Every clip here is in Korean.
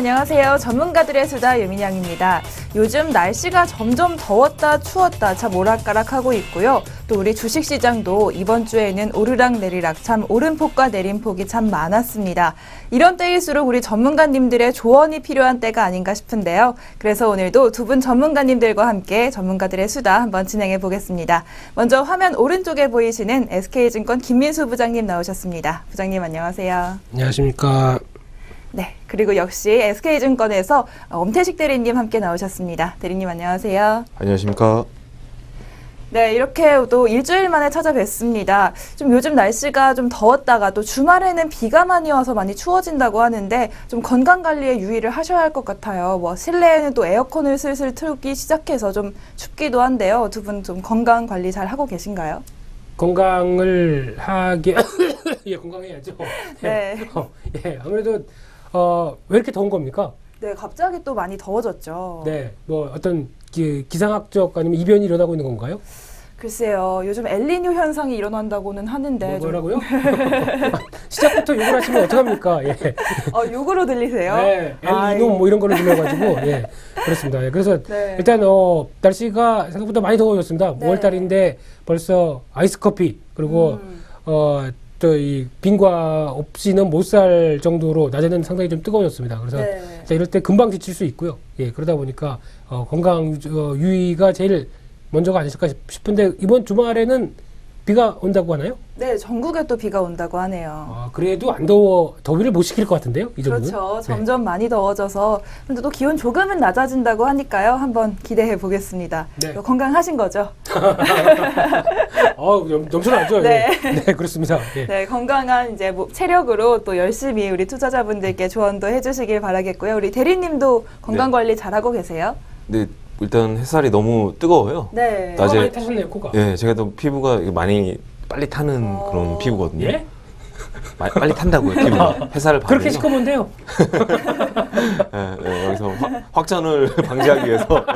안녕하세요. 전문가들의 수다 유민양입니다. 요즘 날씨가 점점 더웠다 추웠다 참 오락가락하고 있고요. 또 우리 주식시장도 이번 주에는 오르락 내리락 참 오름폭과 내림폭이 참 많았습니다. 이런 때일수록 우리 전문가님들의 조언이 필요한 때가 아닌가 싶은데요. 그래서 오늘도 두 분 전문가님들과 함께 전문가들의 수다 한번 진행해 보겠습니다. 먼저 화면 오른쪽에 보이시는 SK증권 김민수 부장님 나오셨습니다. 부장님 안녕하세요. 안녕하십니까. 네, 그리고 역시 SK증권에서 엄태식 대리님 함께 나오셨습니다. 대리님 안녕하세요. 안녕하십니까. 네, 이렇게 또 일주일 만에 찾아뵙습니다. 좀 요즘 날씨가 좀 더웠다가 또 주말에는 비가 많이 와서 많이 추워진다고 하는데 좀 건강관리에 유의를 하셔야 할 것 같아요. 뭐 실내에는 또 에어컨을 슬슬 틀기 시작해서 좀 춥기도 한데요. 두 분 좀 건강관리 잘 하고 계신가요? 건강을 하게 예, 건강해야죠. 네. 예, 아무래도 왜 이렇게 더운 겁니까? 네, 갑자기 또 많이 더워졌죠. 네, 뭐 어떤 기상학적 아니면 이변이 일어나고 있는 건가요? 글쎄요, 요즘 엘니뇨 현상이 일어난다고는 하는데 뭐라고요? 시작부터 욕을 하시면 어떡합니까? 예. 욕으로 들리세요? 네, 엘니뇨 뭐 이런 거를 들려가지고 예, 그렇습니다. 예, 그래서 네. 일단 날씨가 생각보다 많이 더워졌습니다. 네. 5월달인데 벌써 아이스 커피 그리고 또 이 빙과 없이는 못 살 정도로 낮에는 상당히 좀 뜨거워졌습니다. 그래서 네. 자, 이럴 때 금방 지칠 수 있고요. 예, 그러다 보니까 건강 유의가 제일 먼저가 아닐까 싶은데 이번 주말에는 비가 온다고 하나요? 네, 전국에 또 비가 온다고 하네요. 그래도 안 더위를 못 식힐 것 같은데요? 이 정도는? 그렇죠. 점점 많이 더워져서 근데 또 기온 조금은 낮아진다고 하니까요. 한번 기대해 보겠습니다. 네. 건강하신 거죠? 넘쳐나죠? 네. 예. 네, 그렇습니다. 예. 네, 건강한 이제 체력으로 또 열심히 우리 투자자분들께 조언도 해주시길 바라겠고요. 우리 대리님도 건강 관리 잘하고 계세요? 네, 일단 햇살이 너무 뜨거워요. 네. 코가 낮에 많이 타셨네요, 코가. 예, 제가 또 피부가 많이 빨리 타는 그런 피부거든요. 예? 빨리 탄다고요, 피부가. 햇살을 받으면. 그렇게 시커먼 데요? 예, 여기서 확전을 방지하기 위해서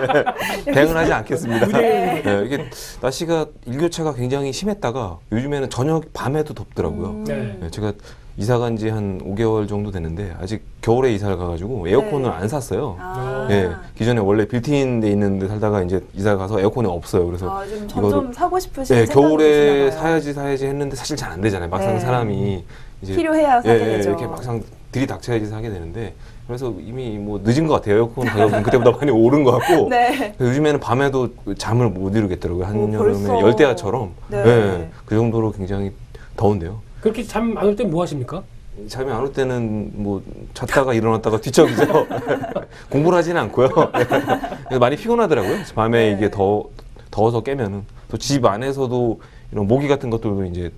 대응을 하지 않겠습니다. 네. 예, 이게 날씨가 일교차가 굉장히 심했다가 요즘에는 저녁 밤에도 덥더라고요. 네. 예, 제가 이사 간 지 한 5개월 정도 됐는데 아직 겨울에 이사를 가가지고 에어컨을 네. 안 샀어요. 아. 예, 기존에 원래 빌트인 돼 있는데 살다가 이제 이사 가서 에어컨이 없어요. 그래서 좀 점점 사고 싶으신 예, 생각이 겨울에 드시나 봐요. 사야지 했는데 사실 잘 안 되잖아요. 막상 네. 사람이 이제 필요해야 사게 되죠. 이렇게 막상 들이닥쳐야지 사게 되는데 그래서 이미 뭐 늦은 것 같아요. 에어컨 가격은 그때보다 많이 오른 것 같고 네. 요즘에는 밤에도 잠을 못 이루겠더라고요. 한여름에 벌써. 열대야처럼 네. 예, 그 정도로 굉장히 더운데요. 그렇게 잠 안 올 땐 뭐 하십니까? 잠이 안 올 때는 뭐 잤다가 일어났다가 뒤척이죠. 공부를 하지는 않고요. 그래서 많이 피곤하더라고요. 밤에 네. 이게 더워서 깨면은 또 집 안에서도 이런 모기 같은 것들도 이제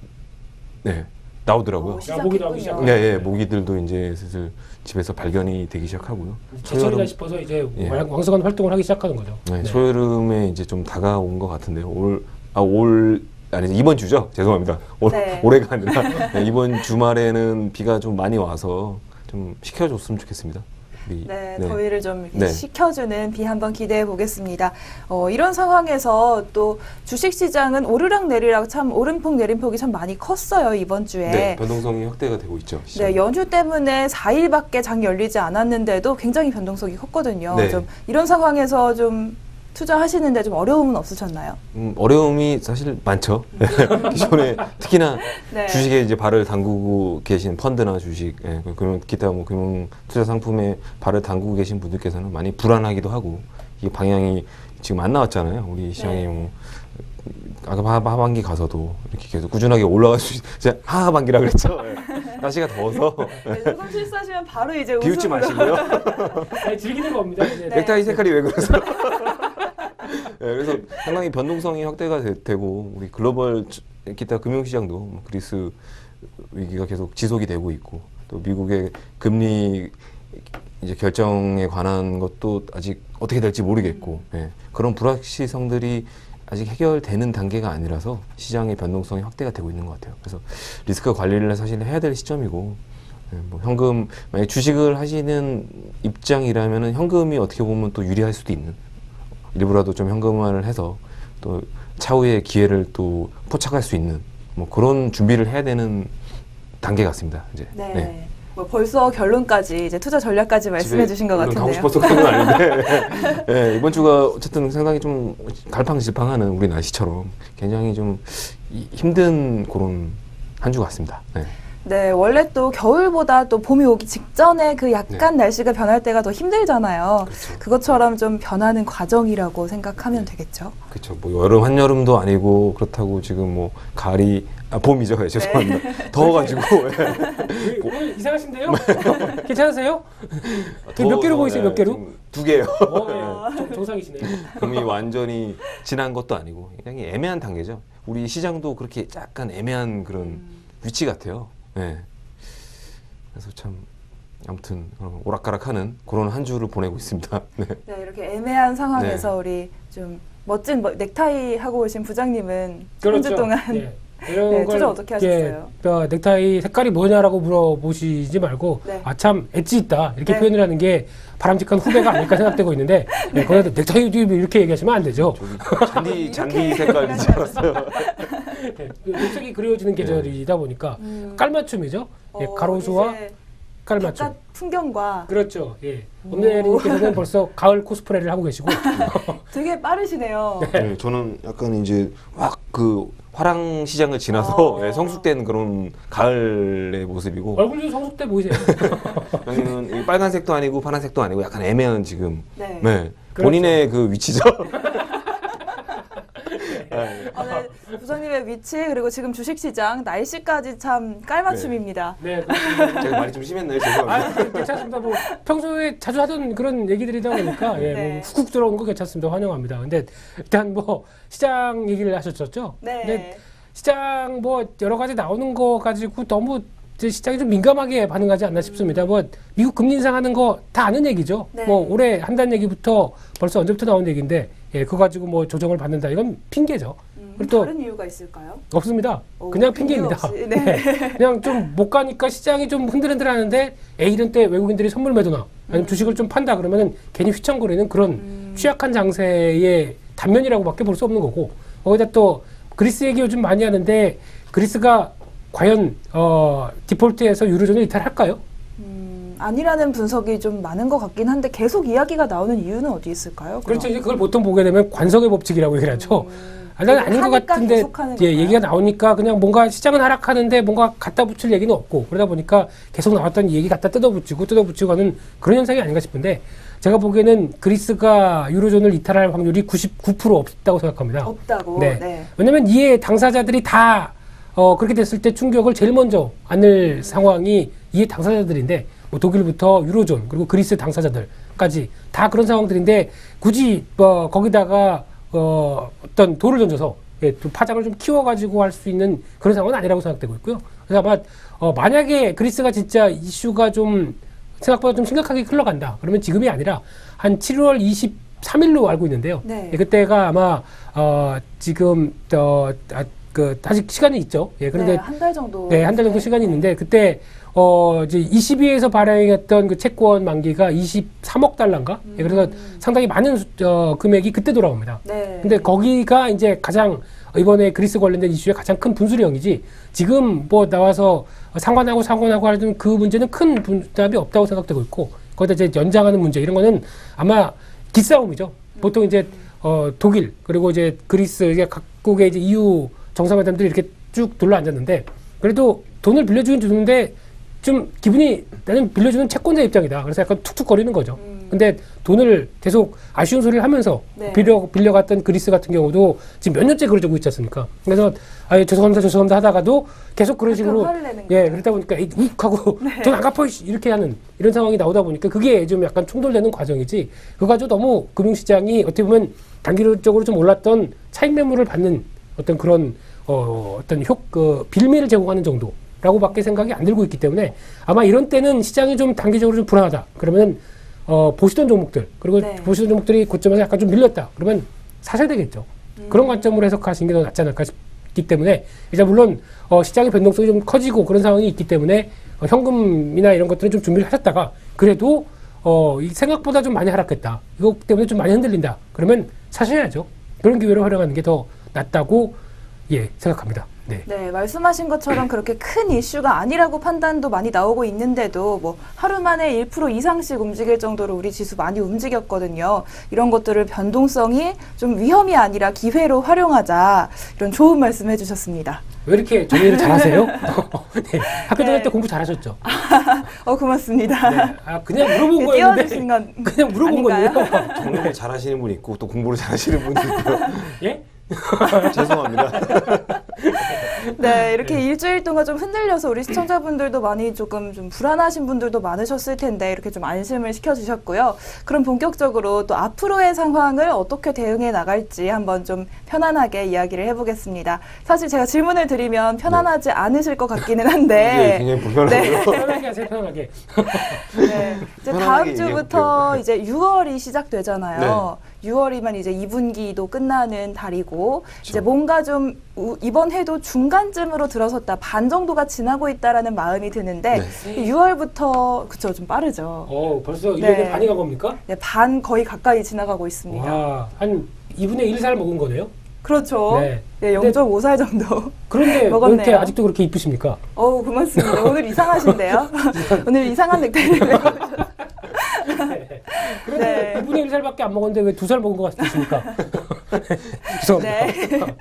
나오더라고요. 시작했군요. 네, 모기들도 이제 슬슬 집에서 발견이 되기 시작하고요. 제철이다 싶어서 이제 예. 왕성한 활동을 하기 시작하는 거죠. 네, 초여름에 이제 좀 다가온 것 같은데요. 아니 이번 주죠. 죄송합니다. 네. 올해가 아니라 네, 이번 주말에는 비가 좀 많이 와서 좀 식혀줬으면 좋겠습니다. 네, 더위를 좀 이렇게 네. 식혀주는 비 한번 기대해 보겠습니다. 이런 상황에서 또 주식시장은 오르락 내리락 참 오름폭 내림폭이 참 많이 컸어요 이번 주에. 네, 변동성이 확대가 되고 있죠. 네, 연휴 때문에 4일밖에 장 열리지 않았는데도 굉장히 변동성이 컸거든요. 네. 좀 이런 상황에서 좀 투자하시는데 좀 어려움은 없으셨나요? 어려움이 사실 많죠. 기존에 특히나 네. 주식에 이제 발을 담그고 계신 펀드나 주식, 기타 뭐 금융 투자 상품에 발을 담그고 계신 분들께서는 많이 불안하기도 하고 이 방향이 지금 안 나왔잖아요. 우리 시장이 네. 뭐 하반기 가서도 이렇게 계속 꾸준하게 올라갈 수 이제 하반기라 그랬죠. 날씨가 더워서 네, 조금 실수하시면 바로 이제 비웃지 웃음으로. 마시고요. 아니, 즐기는 겁니다. 네. 넥타이 색깔이 왜 그러세요? 그래서 상당히 변동성이 확대가 되고 우리 글로벌 기타 금융시장도 뭐 그리스 위기가 계속 지속이 되고 있고 또 미국의 금리 이제 결정에 관한 것도 아직 어떻게 될지 모르겠고 그런 불확실성들이 아직 해결되는 단계가 아니라서 시장의 변동성이 확대가 되고 있는 것 같아요. 그래서 리스크 관리를 사실 해야 될 시점이고 뭐 현금 만약 주식을 하시는 입장이라면은 현금이 어떻게 보면 또 유리할 수도 있는 일부라도 좀 현금화를 해서 또 차후의 기회를 또 포착할 수 있는 뭐 그런 준비를 해야 되는 단계 같습니다. 이제. 네. 뭐 벌써 결론까지 이제 투자 전략까지 말씀해 주신 것 가고 같은데요. 싶어서 그런 건 아닌데 예, 이번 주가 어쨌든 상당히 좀 갈팡질팡하는 우리 날씨처럼 굉장히 좀 힘든 그런 한 주 같습니다. 네. 네, 원래 또 겨울보다 또 봄이 오기 직전에 그 약간 날씨가 변할 때가 더 힘들잖아요. 그렇죠. 그것처럼 좀 변하는 과정이라고 생각하면 되겠죠. 그렇죠. 뭐 여름 한여름도 아니고 그렇다고 지금 뭐 가을이 봄이죠. 예, 죄송합니다. 더워가지고 예. 오늘 이상하신데요? 괜찮으세요? 몇 개로 보이세요? 몇 개로? 두 개요. 정상이시네요. 봄이 완전히 지난 것도 아니고 굉장히 애매한 단계죠. 우리 시장도 그렇게 약간 애매한 그런 위치 같아요. 네. 그래서 참 아무튼 오락가락하는 그런 한 주를 보내고 있습니다. 네. 네, 이렇게 애매한 상황에서 우리 좀 멋진 넥타이 하고 오신 부장님은 한 주 동안 예. 이런 네, 걸 투자 어떻게 하셨어요? 넥타이 색깔이 뭐냐라고 물어보시지 말고 네. 참 엣지 있다 이렇게 네. 표현을 하는 게 바람직한 후배가 아닐까 생각되고 있는데 네, 거기다 넥타이 이렇게 얘기하시면 안 되죠. 잔디 색깔인 줄 알았어요. 네, 녹색이 그려지는 계절이다 보니까 깔맞춤이죠. 예, 가로수와 이제 깔맞춤. 바깥 풍경과 그렇죠. 예. 엄내님께서는 벌써 가을 코스프레를 하고 계시고 되게 빠르시네요. 네, 저는 약간 이제 확 그 화랑 시장을 지나서 어. 예, 성숙된 그런 가을의 모습이고 얼굴도 성숙돼 보이세요. 여기는 이 빨간색도 아니고 파란색도 아니고 약간 애매한 지금 네. 네, 그렇죠. 본인의 그 위치죠. 네, 부장님의 위치 그리고 지금 주식시장 날씨까지 참 깔맞춤입니다. 네, 그렇습니다. 제가 말이 좀 심했나요? 죄송합니다. 괜찮습니다. 뭐 평소에 자주 하던 그런 얘기들이다 보니까 예, 네. 뭐 훅훅 들어오는 거 괜찮습니다. 환영합니다. 근데 일단 뭐 시장 얘기를 하셨었죠. 네. 근데 시장 뭐 여러 가지 나오는 거 가지고 너무 이제 시장이 좀 민감하게 반응하지 않나 싶습니다. 뭐 미국 금리 인상하는 거 다 아는 얘기죠. 네. 뭐 올해 한다는 얘기부터 벌써 언제부터 나온 얘기인데 예, 그거 가지고 뭐 조정을 받는다 이건 핑계죠. 그리고 또 다른 이유가 있을까요? 없습니다. 오, 그냥 핑계 핑계입니다. 없이, 네. 그냥 좀 못 가니까 시장이 좀 흔들흔들하는데 이런 때 외국인들이 선물 매도나 아니면 주식을 좀 판다 그러면은 괜히 휘청거리는 그런 취약한 장세의 단면이라고밖에 볼 수 없는 거고 거기다 또 그리스 얘기 요즘 많이 하는데 그리스가 과연 디폴트에서 유로존을 이탈할까요? 아니라는 분석이 좀 많은 것 같긴 한데 계속 이야기가 나오는 이유는 어디 있을까요? 그렇죠. 이제 그걸 보통 보게 되면 관성의 법칙이라고 얘기를 하죠. 나는 아닌 것 하니까 같은데 계속하는 예, 건가요? 얘기가 나오니까 그냥 뭔가 시장은 하락하는데 뭔가 갖다 붙일 얘기는 없고 그러다 보니까 계속 나왔던 얘기 갖다 뜯어붙이고 하는 그런 현상이 아닌가 싶은데 제가 보기에는 그리스가 유로존을 이탈할 확률이 99% 없다고 생각합니다. 없다고. 네. 네. 왜냐면 이에 당사자들이 다 그렇게 됐을 때 충격을 제일 먼저 안을 상황이 이에 당사자들인데 뭐 독일부터 유로존 그리고 그리스 당사자들까지 다 그런 상황들인데 굳이 거기다가 어떤 돌을 던져서 예, 또 파장을 좀 키워가지고 할 수 있는 그런 상황은 아니라고 생각되고 있고요. 그래서 아마 만약에 그리스가 진짜 이슈가 좀 생각보다 좀 심각하게 흘러간다. 그러면 지금이 아니라 한 7월 23일로 알고 있는데요. 네. 예, 그때가 아마 지금 아직 시간이 있죠. 예, 그런데 네, 한 달 정도. 네, 한 달 정도 시간이 있는데 그때 이제 22에서 발행했던 그 채권 만기가 23억 달러인가? 예, 그래서 상당히 많은 금액이 그때 돌아옵니다. 네. 근데 거기가 이제 가장 이번에 그리스 관련된 이슈의 가장 큰 분수령이지 지금 뭐 나와서 상관하고 하는 그 문제는 큰 분담이 없다고 생각되고 있고 거기다 이제 연장하는 문제 이런 거는 아마 기싸움이죠. 보통 이제 독일 그리고 이제 그리스 이게 각국의 이제 EU 정상회담들이 이렇게 쭉 둘러 앉았는데 그래도 돈을 빌려주긴 주는데 좀 기분이 나는 빌려주는 채권자 입장이다. 그래서 약간 툭툭 거리는 거죠. 근데 돈을 계속 아쉬운 소리를 하면서 네. 빌려갔던 그리스 같은 경우도 지금 몇 년째 그러고 있지 않습니까? 그래서 죄송합니다 하다가도 계속 그런 식으로 화를 내는 예, 거죠. 그러다 보니까 욱 하고 돈 안 갚아 이렇게 하는 이런 상황이 나오다 보니까 그게 좀 약간 충돌되는 과정이지 그거 가지고 너무 금융시장이 어떻게 보면 단기적으로 좀 올랐던 차익 매물을 받는 어떤 그런 어떤 빌미를 제공하는 정도라고밖에 생각이 안 들고 있기 때문에 아마 이런 때는 시장이 좀 단기적으로 좀 불안하다. 그러면 보시던 종목들 그리고 네. 보시던 종목들이 고점에서 약간 좀 밀렸다. 그러면 사셔야 되겠죠. 그런 관점으로 해석하시는 게 더 낫지 않을까 싶기 때문에 이제 물론 시장의 변동성이 좀 커지고 그런 상황이 있기 때문에 현금이나 이런 것들은 좀 준비를 하셨다가 그래도 생각보다 좀 많이 하락했다. 이것 때문에 좀 많이 흔들린다. 그러면 사셔야죠. 그런 기회를 활용하는 게 더 낫다고 예 생각합니다. 네. 네, 말씀하신 것처럼 그렇게 큰 이슈가 아니라고 판단도 많이 나오고 있는데도 뭐 하루 만에 1% 이상씩 움직일 정도로 우리 지수 많이 움직였거든요. 이런 것들을 변동성이 좀 위험이 아니라 기회로 활용하자, 이런 좋은 말씀 해주셨습니다. 왜 이렇게 정리를 잘하세요? 네. 학교 다닐 때 공부 잘하셨죠? 고맙습니다. 네. 아, 그냥 물어본 네, 거였는데 띄워주신 건 그냥 물어본 아닌가요? 거예요. 정리를 잘하시는 분이 있고 또 공부를 잘하시는 분이 있고요. 예? 죄송합니다. 네, 이렇게 일주일 동안 좀 흔들려서 우리 시청자분들도 많이 조금 좀 불안하신 분들도 많으셨을 텐데 이렇게 좀 안심을 시켜주셨고요. 그럼 본격적으로 또 앞으로의 상황을 어떻게 대응해 나갈지 한번 좀 편안하게 이야기를 해보겠습니다. 사실 제가 질문을 드리면 편안하지 않으실 것 같기는 이게 한데 굉장히 불편하고요. 편하게 하세요, 편하게. 네, 이제 편안하게 다음 얘기해볼게요. 주부터 이제 6월이 시작되잖아요. 네. 6월이면 이제 2분기도 끝나는 달이고 이제 그렇죠. 뭔가 좀 이번 해도 중간쯤으로 들어섰다, 반 정도가 지나고 있다라는 마음이 드는데 네. 6월부터 그쵸, 좀 빠르죠. 벌써 1년에 네. 반이 간 겁니까? 네, 반 거의 가까이 지나가고 있습니다. 와, 한 2분의 1살 먹은 거네요? 그렇죠. 네. 네, 0.5살 정도. 그런데 왜 먹었네요. 이렇게 아직도 그렇게 이쁘십니까? 고맙습니다. 오늘 이상하신데요? 오늘 이상한 넥타이를 메고 오셨어요. 그런데 네. 2분의 1살밖에 안 먹었는데 왜 2살 먹은 것 같으십니까? 죄송합니다. 네.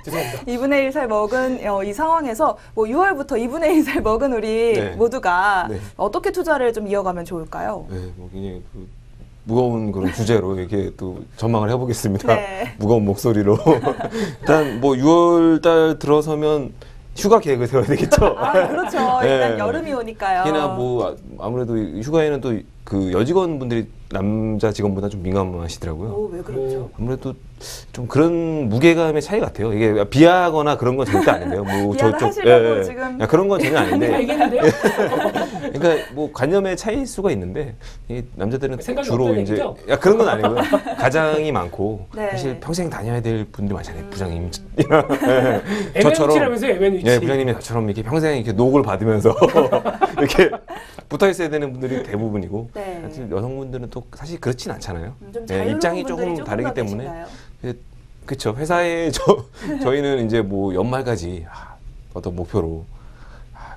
죄송합니다. 2분의 1살 먹은 이 상황에서 뭐 6월부터 2분의 1살 먹은 우리 네. 모두가 네. 어떻게 투자를 좀 이어가면 좋을까요? 네, 뭐 굉장히 무거운 그런 주제로 이렇게 또 전망을 해보겠습니다. 네. 무거운 목소리로. 일단 뭐 6월달 들어서면 휴가 계획을 세워야 되겠죠. 그렇죠. 일단 네. 여름이 오니까요. 특히나 뭐 아무래도 휴가에는 또 그 여직원분들이 남자 직원보다 좀 민감하시더라고요. 왜 그렇죠? 아무래도 좀 그런 무게감의 차이 같아요. 이게 비하하거나 그런 건 절대 아닌데요. 뭐 비하를 하시려고 지금. 그런 건 전혀 다 아닌데. 얘기했는데요? 그러니까 뭐 관념의 차이일 수가 있는데 이 남자들은 생각이 주로 없다는 이제 얘기죠? 그런 건 아니고요. 가장이 많고 네. 사실 평생 다녀야 될 분들이 많잖아요. 부장님. MN위치라면서요, MN위치. 예, 부장님이 저처럼 이렇게 평생 이렇게 녹을 받으면서 이렇게 붙어 있어야 되는 분들이 대부분이고 네. 사실 여성분들은 또 사실 그렇진 않잖아요. 좀 예, 자유로운 입장이 분들이 조금 조금 다르기 더 때문에 계신가요? 그렇죠. 회사에 저희는 이제 뭐 연말까지 어떤 목표로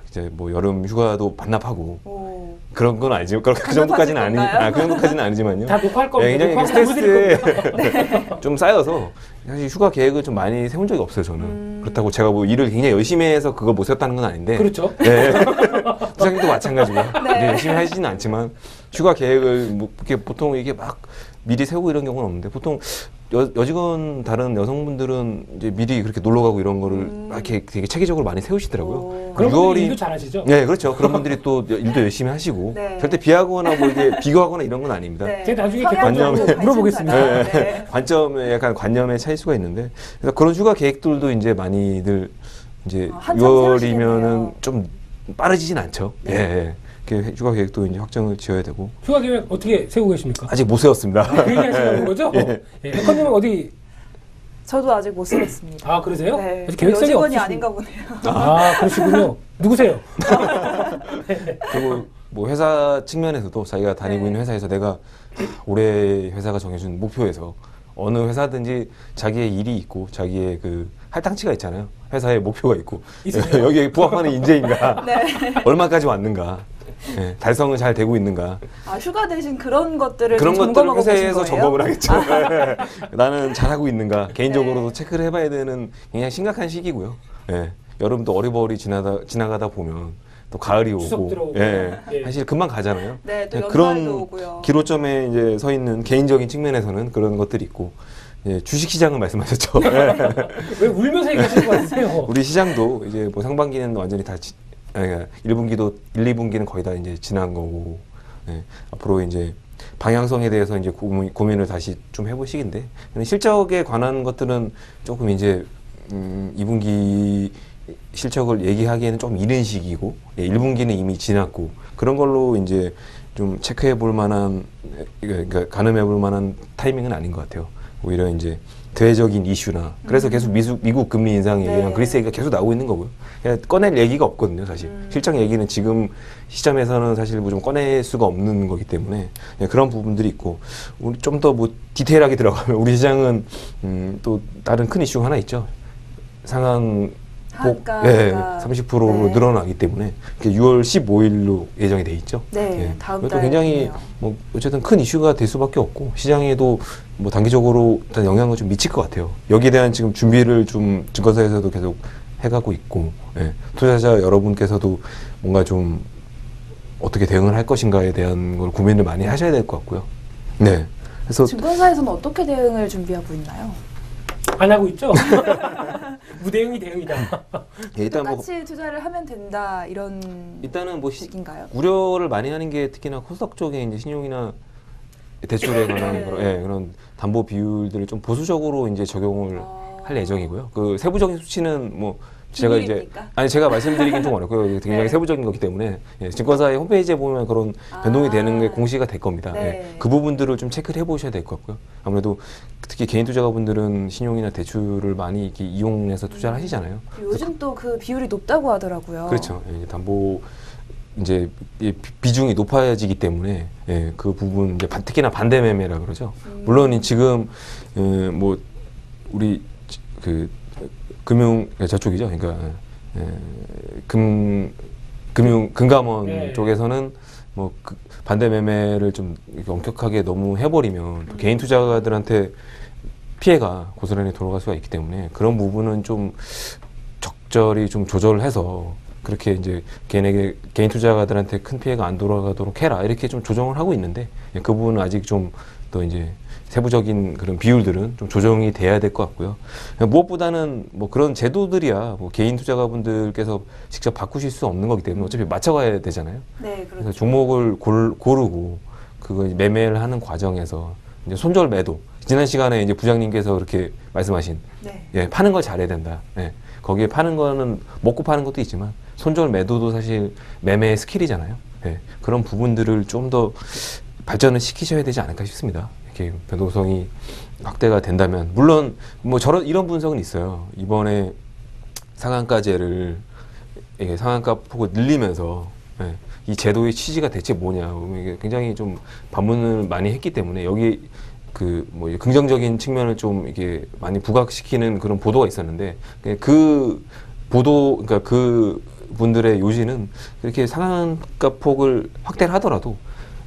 이제 뭐 여름 휴가도 반납하고 오. 그런 건 아니지만 그 정도까지는 아니 건가요? 그 정도까지는 아니지만요. 다 녹화할 겁니다. 굉장히 녹화하고 보여드릴 스트레스에 좀 쌓여서 사실 휴가 계획을 좀 많이 세운 적이 없어요. 저는 그렇다고 제가 뭐 일을 굉장히 열심히 해서 그걸 못 세웠다는 건 아닌데. 그렇죠. 네. 부장님도 마찬가지고요. 네. 이제 열심히 하시지는 않지만 휴가 계획을 뭐 이렇게 보통 이게 막 미리 세우고 이런 경우는 없는데 보통 여직원 다른 여성분들은 이제 미리 그렇게 놀러 가고 이런 거를 막 이렇게 되게 체계적으로 많이 세우시더라고요. 오. 그런 분들이 6월이 일도 잘하시죠? 네, 그렇죠. 그런 분들이 또 일도 열심히 하시고 네. 절대 비하거나 뭐 이게 비교하거나 이런 건 아닙니다. 네. 제가 나중에 성향적으로 관념에 관심사가. 물어보겠습니다. 네. 관점에 약간 관념의 차일 수가 있는데 그래서 그런 휴가 계획들도 이제 많이들 이제 한참 6월이면은 세우시겠네요. 좀 빠르지진 않죠. 네. 예, 예. 이렇게 휴가 계획도 이제 확정을 지어야 되고 휴가 계획 어떻게 세우고 계십니까? 아직 못 세웠습니다. 그 얘기하시는 거죠? 예. 에커님은 어디? 저도 아직 못 쓰겠습니다. 그러세요? 네. 아직 계획성이 여직원이 없으신- 아닌가 보네요. 그러시군요. 누구세요? 그리고 뭐 회사 측면에서도 자기가 다니고 네. 있는 회사에서 내가 올해 회사가 정해준 목표에서 어느 회사든지 자기의 일이 있고 자기의 그 할당치가 있잖아요. 회사의 목표가 있고 있으세요? 여기에 부합하는 인재인가 네. 얼마까지 왔는가 예, 달성은 잘 되고 있는가 휴가 대신 그런 것들을 그런 좀 것들을 점검하고 계신 회사에서 거예요? 점검을 하겠죠. 나는 잘하고 있는가 개인적으로도 네. 체크를 해봐야 되는 굉장히 심각한 시기고요. 예, 여름도 어리버리 지나가다 보면 또 가을이 추석 오고 들어오고. 예, 예. 사실 금방 가잖아요. 네, 또 예, 연말도 오고요. 기로점에 이제 서 있는 개인적인 측면에서는 그런 것들이 있고 예, 주식 시장을 말씀하셨죠. 예. 왜 울면서 얘기하시는 거 같으세요? 우리 시장도 이제 뭐 상반기는 완전히 다 1분기도 1, 2분기는 거의 다 이제 지난 거고 예, 앞으로 이제 방향성에 대해서 이제 고민을 다시 좀 해볼 시기인데 실적에 관한 것들은 조금 이제 2분기 실적을 얘기하기에는 좀 이른 시기고 1분기는 이미 지났고 그런 걸로 이제 좀 체크해 볼 만한 그러니까 가늠해 볼 만한 타이밍은 아닌 것 같아요. 오히려 이제 대외적인 이슈나 그래서 계속 미국 금리 인상 얘기랑 네. 그리스 얘기가 계속 나오고 있는 거고요. 그냥 꺼낼 얘기가 없거든요, 사실. 실적 얘기는 지금 시점에서는 사실 뭐 좀 꺼낼 수가 없는 거기 때문에 그런 부분들이 있고 우리 좀 더 뭐 디테일하게 들어가면 우리 시장은 또 다른 큰 이슈가 하나 있죠. 상한 한가가 예, 30%로 네. 늘어나기 때문에 6월 15일로 예정이 돼 있죠. 네, 예. 다음 그것도 달에 굉장히 있네요. 뭐 어쨌든 큰 이슈가 될 수밖에 없고 시장에도 뭐 단기적으로 일단 영향을 좀 미칠 것 같아요. 여기에 대한 지금 준비를 좀 증권사에서도 계속 해가고 있고 예. 투자자 여러분께서도 뭔가 좀 어떻게 대응을 할 것인가에 대한 걸 고민을 많이 하셔야 될 것 같고요. 네. 그래서 증권사에서는 어떻게 대응을 준비하고 있나요? 안 하고 있죠. 무대응이 대응이다. 예, 일단 뭐 똑같이 투자를 하면 된다 이런 일단은 뭐 식인가요? 우려를 많이 하는 게 특히나 코스닥 쪽에 이제 신용이나 대출에 관한 그런 담보 비율들을 좀 보수적으로 이제 적용을 할 예정이고요. 그 세부적인 수치는 뭐 제가 비밀입니까? 제가 말씀드리긴 좀 어렵고요. 굉장히 네. 세부적인 거기 때문에 증권사의 홈페이지에 보면 그런 변동이 되는 게 공시가 될 겁니다. 네. 그 부분들을 좀 체크를 해보셔야 될 것 같고요. 아무래도 특히 개인 투자가분들은 신용이나 대출을 많이 이렇게 이용해서 투자를 하시잖아요. 요즘 또 그 비율이 높다고 하더라고요. 그렇죠. 이제 담보 이제 이 비중이 높아지기 때문에 그 부분 이제 특히나 반대 매매라 그러죠. 물론 지금 뭐 우리 그 금융 저쪽이죠. 그러니까 금감원 네. 쪽에서는 뭐 반대 매매를 좀 이렇게 엄격하게 너무 해버리면 또 개인 투자가들한테 피해가 고스란히 돌아갈 수가 있기 때문에 그런 부분은 좀 적절히 좀 조절을 해서 그렇게 이제 개인 투자가들한테 큰 피해가 안 돌아가도록 해라 이렇게 좀 조정을 하고 있는데 그 부분은 아직 좀 더 이제 세부적인 그런 비율들은 좀 조정이 돼야 될 것 같고요. 무엇보다는 뭐 그런 제도들이야 뭐 개인 투자가분들께서 직접 바꾸실 수 없는 거기 때문에 어차피 맞춰가야 되잖아요. 네, 그래서 그렇죠. 종목을 고르고 그거 매매를 하는 과정에서 이제 손절 매도. 지난 시간에 이제 부장님께서 그렇게 말씀하신 네. 예, 파는 걸 잘해야 된다. 예, 거기에 파는 거는 먹고 파는 것도 있지만 손절 매도도 사실 매매의 스킬이잖아요. 예, 그런 부분들을 좀 더 발전을 시키셔야 되지 않을까 싶습니다. 이렇게 변동성이 확대가 된다면 물론 뭐 이런 분석은 있어요. 이번에 상한가제를 상한가 폭을 늘리면서 이 제도의 취지가 대체 뭐냐 이게 굉장히 좀 반문을 많이 했기 때문에 여기 그 뭐 긍정적인 측면을 좀 이게 많이 부각시키는 그런 보도가 있었는데 그 보도 그러니까 그 분들의 요지는 그렇게 상한가 폭을 확대를 하더라도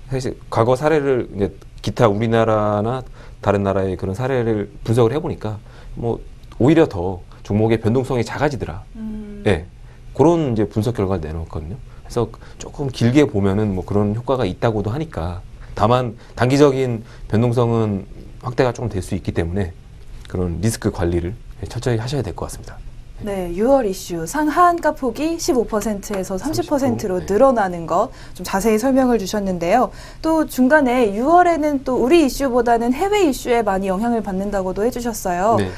사실 과거 사례를 이제 기타 우리나라나 다른 나라의 그런 사례를 분석을 해보니까 뭐 오히려 더 종목의 변동성이 작아지더라. 예, 그런 이제 분석 결과를 내놓았거든요. 그래서 조금 길게 보면은 뭐 그런 효과가 있다고도 하니까 다만 단기적인 변동성은 확대가 조금 될 수 있기 때문에 그런 리스크 관리를 철저히 하셔야 될 것 같습니다. 네, 6월 이슈 상한가 폭이 15%에서 30%로 늘어나는 것 좀 자세히 설명을 주셨는데요. 또 중간에 6월에는 또 우리 이슈보다는 해외 이슈에 많이 영향을 받는다고도 해주셨어요. 네.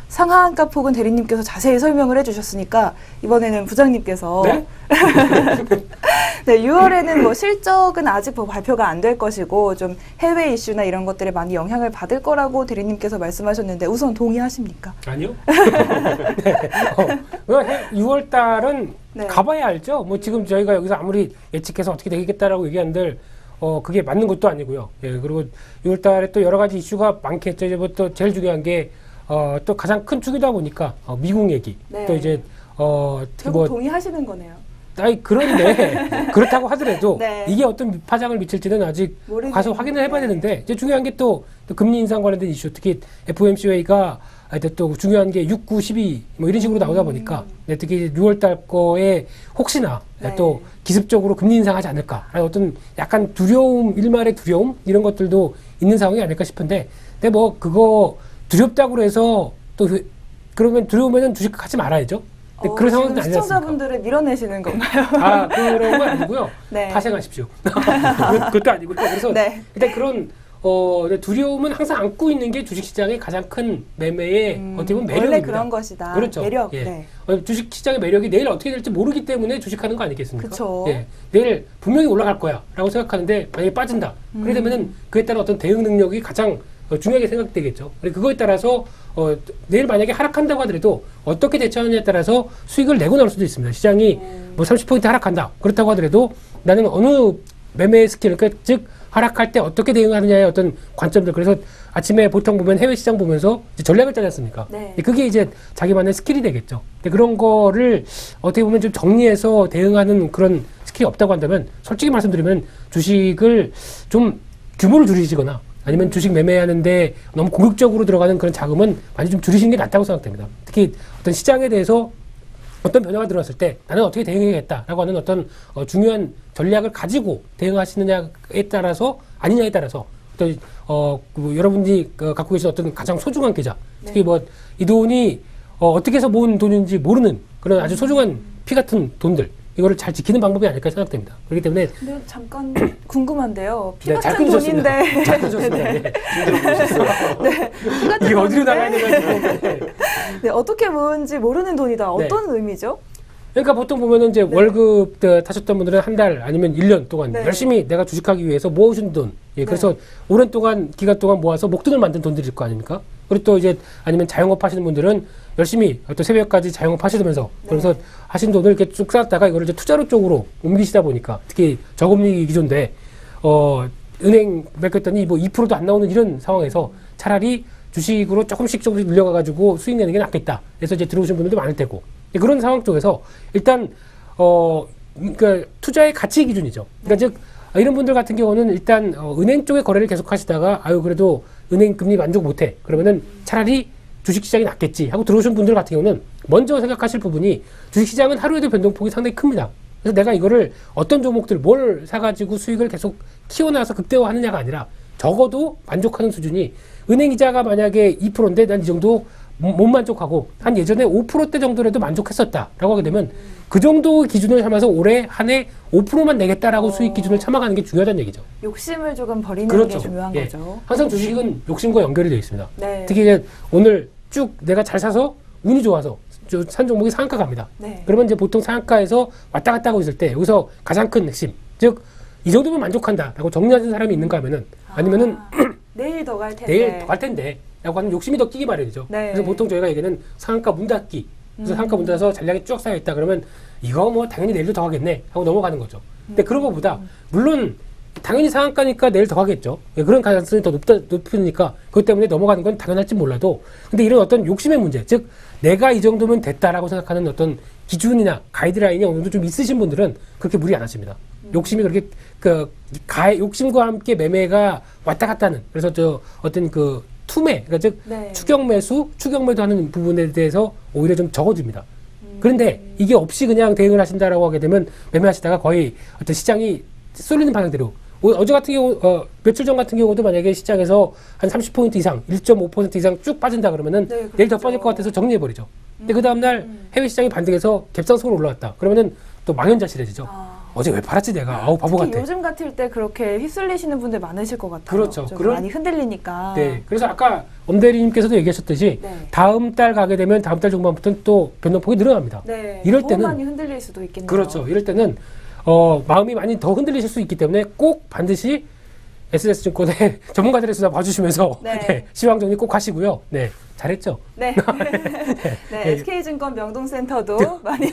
상한가 폭은 대리님께서 자세히 설명을 해주셨으니까 이번에는 부장님께서 네? 네, 6월에는 뭐 실적은 아직 뭐 발표가 안 될 것이고 좀 해외 이슈나 이런 것들에 많이 영향을 받을 거라고 대리님께서 말씀하셨는데 우선 동의하십니까? 아니요. 네. 6월 달은 네. 가봐야 알죠. 뭐 지금 저희가 여기서 아무리 예측해서 어떻게 되겠다라고 얘기한들 그게 맞는 것도 아니고요. 예, 그리고 6월 달에 또 여러 가지 이슈가 많겠죠. 이제 뭐 또 제일 중요한 게 또 가장 큰 축이다 보니까 미국 얘기. 네. 또 이제 결국 동의하시는 거네요. 아니 그런데 그렇다고 하더라도 네. 이게 어떤 파장을 미칠지는 아직 가서 확인을 해봐야 되는데 이제 중요한 게 또 금리 인상 관련된 이슈 특히 FOMC가 또 중요한 게 6, 9, 12 뭐 이런 식으로 나오다 보니까 특히 6월 달 거에 혹시나 네. 또 기습적으로 금리 인상하지 않을까 어떤 약간 두려움 일말의 두려움 이런 것들도 있는 상황이 아닐까 싶은데 근데 뭐 그거 두렵다고 해서 또 그러면 두려우면은 주식 갖지 말아야죠. 그런 상황은 아니지 않습니까? 시청자분들을 밀어내시는 건가요? 그런 건 아니고요. 네. 파생하십시오. 그것도 아니고요. 그래서 네. 일단 그런 두려움은 항상 안고 있는 게 주식시장의 가장 큰 매매의 어떻게 보면 매력입니다. 원래 그런 것이다. 그렇죠. 매력. 예. 네. 주식시장의 매력이 내일 어떻게 될지 모르기 때문에 주식하는 거 아니겠습니까? 그쵸. 예. 내일 분명히 올라갈 거야 라고 생각하는데 만약에 빠진다. 그러게 되면은 그에 따른 어떤 대응 능력이 가장 중요하게 생각되겠죠. 그거에 따라서 내일 만약에 하락한다고 하더라도 어떻게 대처하느냐에 따라서 수익을 내고 나올 수도 있습니다. 시장이 뭐 30포인트 하락한다. 그렇다고 하더라도 나는 어느 매매 스킬, 그러니까 즉 하락할 때 어떻게 대응하느냐의 어떤 관점들. 그래서 아침에 보통 보면 해외 시장 보면서 이제 전략을 짜지 않습니까? 네. 그게 이제 자기만의 스킬이 되겠죠. 근데 그런 거를 어떻게 보면 좀 정리해서 대응하는 그런 스킬이 없다고 한다면 솔직히 말씀드리면 주식을 좀 규모를 줄이시거나 아니면 주식 매매하는데 너무 공격적으로 들어가는 그런 자금은 많이 좀 줄이시는 게 낫다고 생각됩니다. 특히 어떤 시장에 대해서 어떤 변화가 들어왔을 때 나는 어떻게 대응해야겠다라고 하는 어떤 중요한 전략을 가지고 대응하시느냐에 따라서 아니냐에 따라서 어떤 여러분이 갖고 계신 어떤 가장 소중한 계좌, 특히 뭐 이 돈이 어떻게 해서 모은 돈인지 모르는 그런 아주 소중한 피 같은 돈들 이거를 잘 지키는 방법이 아닐까 생각됩니다. 그렇기 때문에 근데 잠깐 궁금한데요. 피 네, 잘 같은 끊으셨습니다. 돈인데 잘 끊으셨습니다. 네. 네, 피 같은 이게 어디로 나가야 돈인데 되나 네. 네, 어떻게 모은지 모르는 돈이다. 어떤 의미죠? 그러니까 보통 보면은 이제 네. 월급 타셨던 분들은 한 달 아니면 1년 동안 네. 열심히 내가 주식하기 위해서 모으신 돈. 예, 그래서 오랜 동안, 기간 동안 모아서 목돈을 만든 돈들일 거 아닙니까? 그리고 또 이제 아니면 자영업 하시는 분들은 열심히 또 새벽까지 자영업 하시면서 그래서 하신 돈을 이렇게 쭉 쌓았다가 이거를 이제 투자로 쪽으로 옮기시다 보니까 특히 저금리 기조인데, 은행 맡겼더니 뭐 2%도 안 나오는 이런 상황에서 차라리 주식으로 조금씩 늘려가가지고 수익 내는 게 낫겠다. 그래서 이제 들어오신 분들도 많을 테고. 그런 상황 쪽에서 일단 그러니까 투자의 가치 기준이죠. 그러니까 즉 이런 분들 같은 경우는 일단 은행 쪽에 거래를 계속 하시다가 아유 그래도 은행 금리 만족 못해. 그러면은 차라리 주식시장이 낫겠지 하고 들어오신 분들 같은 경우는 먼저 생각하실 부분이 주식시장은 하루에도 변동폭이 상당히 큽니다. 그래서 내가 이거를 어떤 종목들 뭘 사가지고 수익을 계속 키워나가서 극대화하느냐가 아니라 적어도 만족하는 수준이 은행 이자가 만약에 2%인데 난 이 정도 못 만족하고 한 예전에 5%대 정도라도 만족했었다라고 하게 되면 그 정도 기준을 삼아서 올해 한 해 5%만 내겠다라고 수익 기준을 참아가는 게 중요하다는 얘기죠. 욕심을 조금 버리는 그렇죠. 게 중요한 예. 거죠. 항상 주식은 욕심과 연결이 되어 있습니다. 네. 특히 이제 오늘 쭉 내가 잘 사서 운이 좋아서 산 종목이 상한가 갑니다. 네. 그러면 이제 보통 상한가에서 왔다 갔다 하고 있을 때 여기서 가장 큰 핵심, 즉 이 정도면 만족한다라고 정리하는 사람이 있는가 하면은 아니면은 내일 더 갈 텐데. 내일 더 갈 텐데 라고 하는 욕심이 더 끼기 마련이죠. 네. 그래서 보통 저희가 얘기는 상한가 문 닫기. 그래서 상한가 문 닫아서 잔량이 쭉 쌓여있다 그러면 이거 뭐 당연히 내일도 더 가겠네 하고 넘어가는 거죠. 근데 그런 것보다 물론 당연히 상한가니까 내일 더 가겠죠. 그런 가능성이 더 높으니까 그것 때문에 넘어가는 건 당연할지 몰라도 근데 이런 어떤 욕심의 문제, 즉 내가 이 정도면 됐다라고 생각하는 어떤 기준이나 가이드라인이 어느 정도 좀 있으신 분들은 그렇게 무리 안 하십니다. 욕심이 그렇게 욕심과 함께 매매가 왔다 갔다 하는 그래서 어떤 투매, 그러니까 즉 추격 매수, 추격 매도 하는 부분에 대해서 오히려 좀 적어집니다. 그런데 이게 없이 그냥 대응을 하신다라고 하게 되면 매매하시다가 거의 어떤 시장이 쏠리는 방향대로 어제 같은 경우 며칠 전 같은 경우도 만약에 시장에서 한 30포인트 이상, 1.5% 이상 쭉 빠진다 그러면은 내일 더 빠질 것 같아서 정리해버리죠. 근데 그 다음날 해외 시장이 반등해서 갭상승으로 올라왔다. 그러면은 또 망연자실해지죠. 어제 왜 팔았지 내가? 아우 바보 같아. 요즘 같을 때 그렇게 휩쓸리시는 분들 많으실 것 같아요. 그렇죠. 많이 흔들리니까. 네. 그래서 아까 엄대리님께서도 얘기하셨듯이 다음 달 가게 되면 다음 달 중반부터는 또 변동폭이 늘어납니다. 네. 이럴 더 때는 많이 흔들릴 수도 있겠네요. 그렇죠. 이럴 때는 마음이 많이 더 흔들리실 수 있기 때문에 꼭 반드시 SS증권의 전문가들의 수다 봐주시면서 네, 시황 정리 꼭 하시고요. 네, 잘했죠. 네. 네, SK증권 명동센터도 많이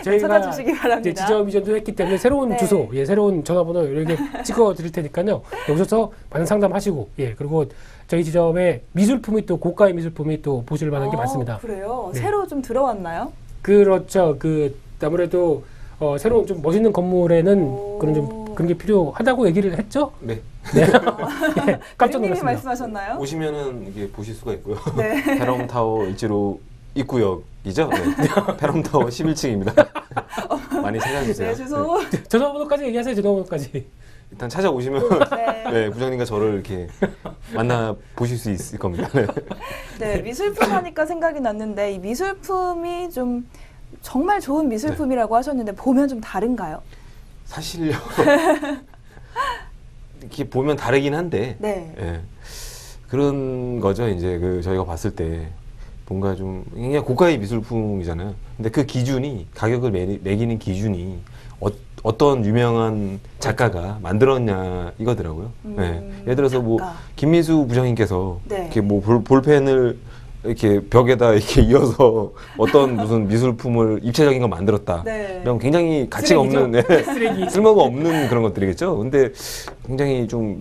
저희가 찾아주시기 바랍니다. 이제 지점 이전도 했기 때문에 새로운 주소, 새로운 전화번호 이렇게 찍어 드릴 테니까요. 오셔서 많은 상담하시고, 그리고 저희 지점에 미술품이 또 고가의 미술품이 또 보실 만한 게 많습니다. 그래요? 새로 좀 들어왔나요? 그렇죠. 아무래도 새로운 좀 멋있는 건물에는 그런 게 필요하다고 얘기를 했죠? 네. 깜짝 님이 놀랐습니다. 말씀하셨나요? 오시면은 이게 보실 수가 있고요. 네. 페럼타워 일지로 입구역이죠. 네. 페럼타워 11층입니다. 많이 찾아주세요. 네, 주소. 전화번호까지 얘기하세요. 전화번호까지. 일단 찾아오시면 부장님과 저를 이렇게 만나 보실 수 있을 겁니다. 네, 미술품 하니까 생각이 났는데 이 미술품이 좀 정말 좋은 미술품이라고 하셨는데 보면 좀 다른가요? 사실요. 이렇게 보면 다르긴 한데 그런 거죠. 이제 저희가 봤을 때 뭔가 좀 그냥 고가의 미술품이잖아요. 근데 그 기준이 가격을 매기는 기준이 어떤 유명한 작가가 만들었냐 이거더라고요. 예를 들어서 뭐 김미수 부장님께서 이렇게 뭐 볼펜을 이렇게 벽에다 이렇게 이어서 어떤 무슨 미술품을 입체적인 걸 만들었다. 네. 그럼 굉장히 가치가 없는, 네. 쓰레기. 쓸모가 없는 그런 것들이겠죠. 근데 굉장히 좀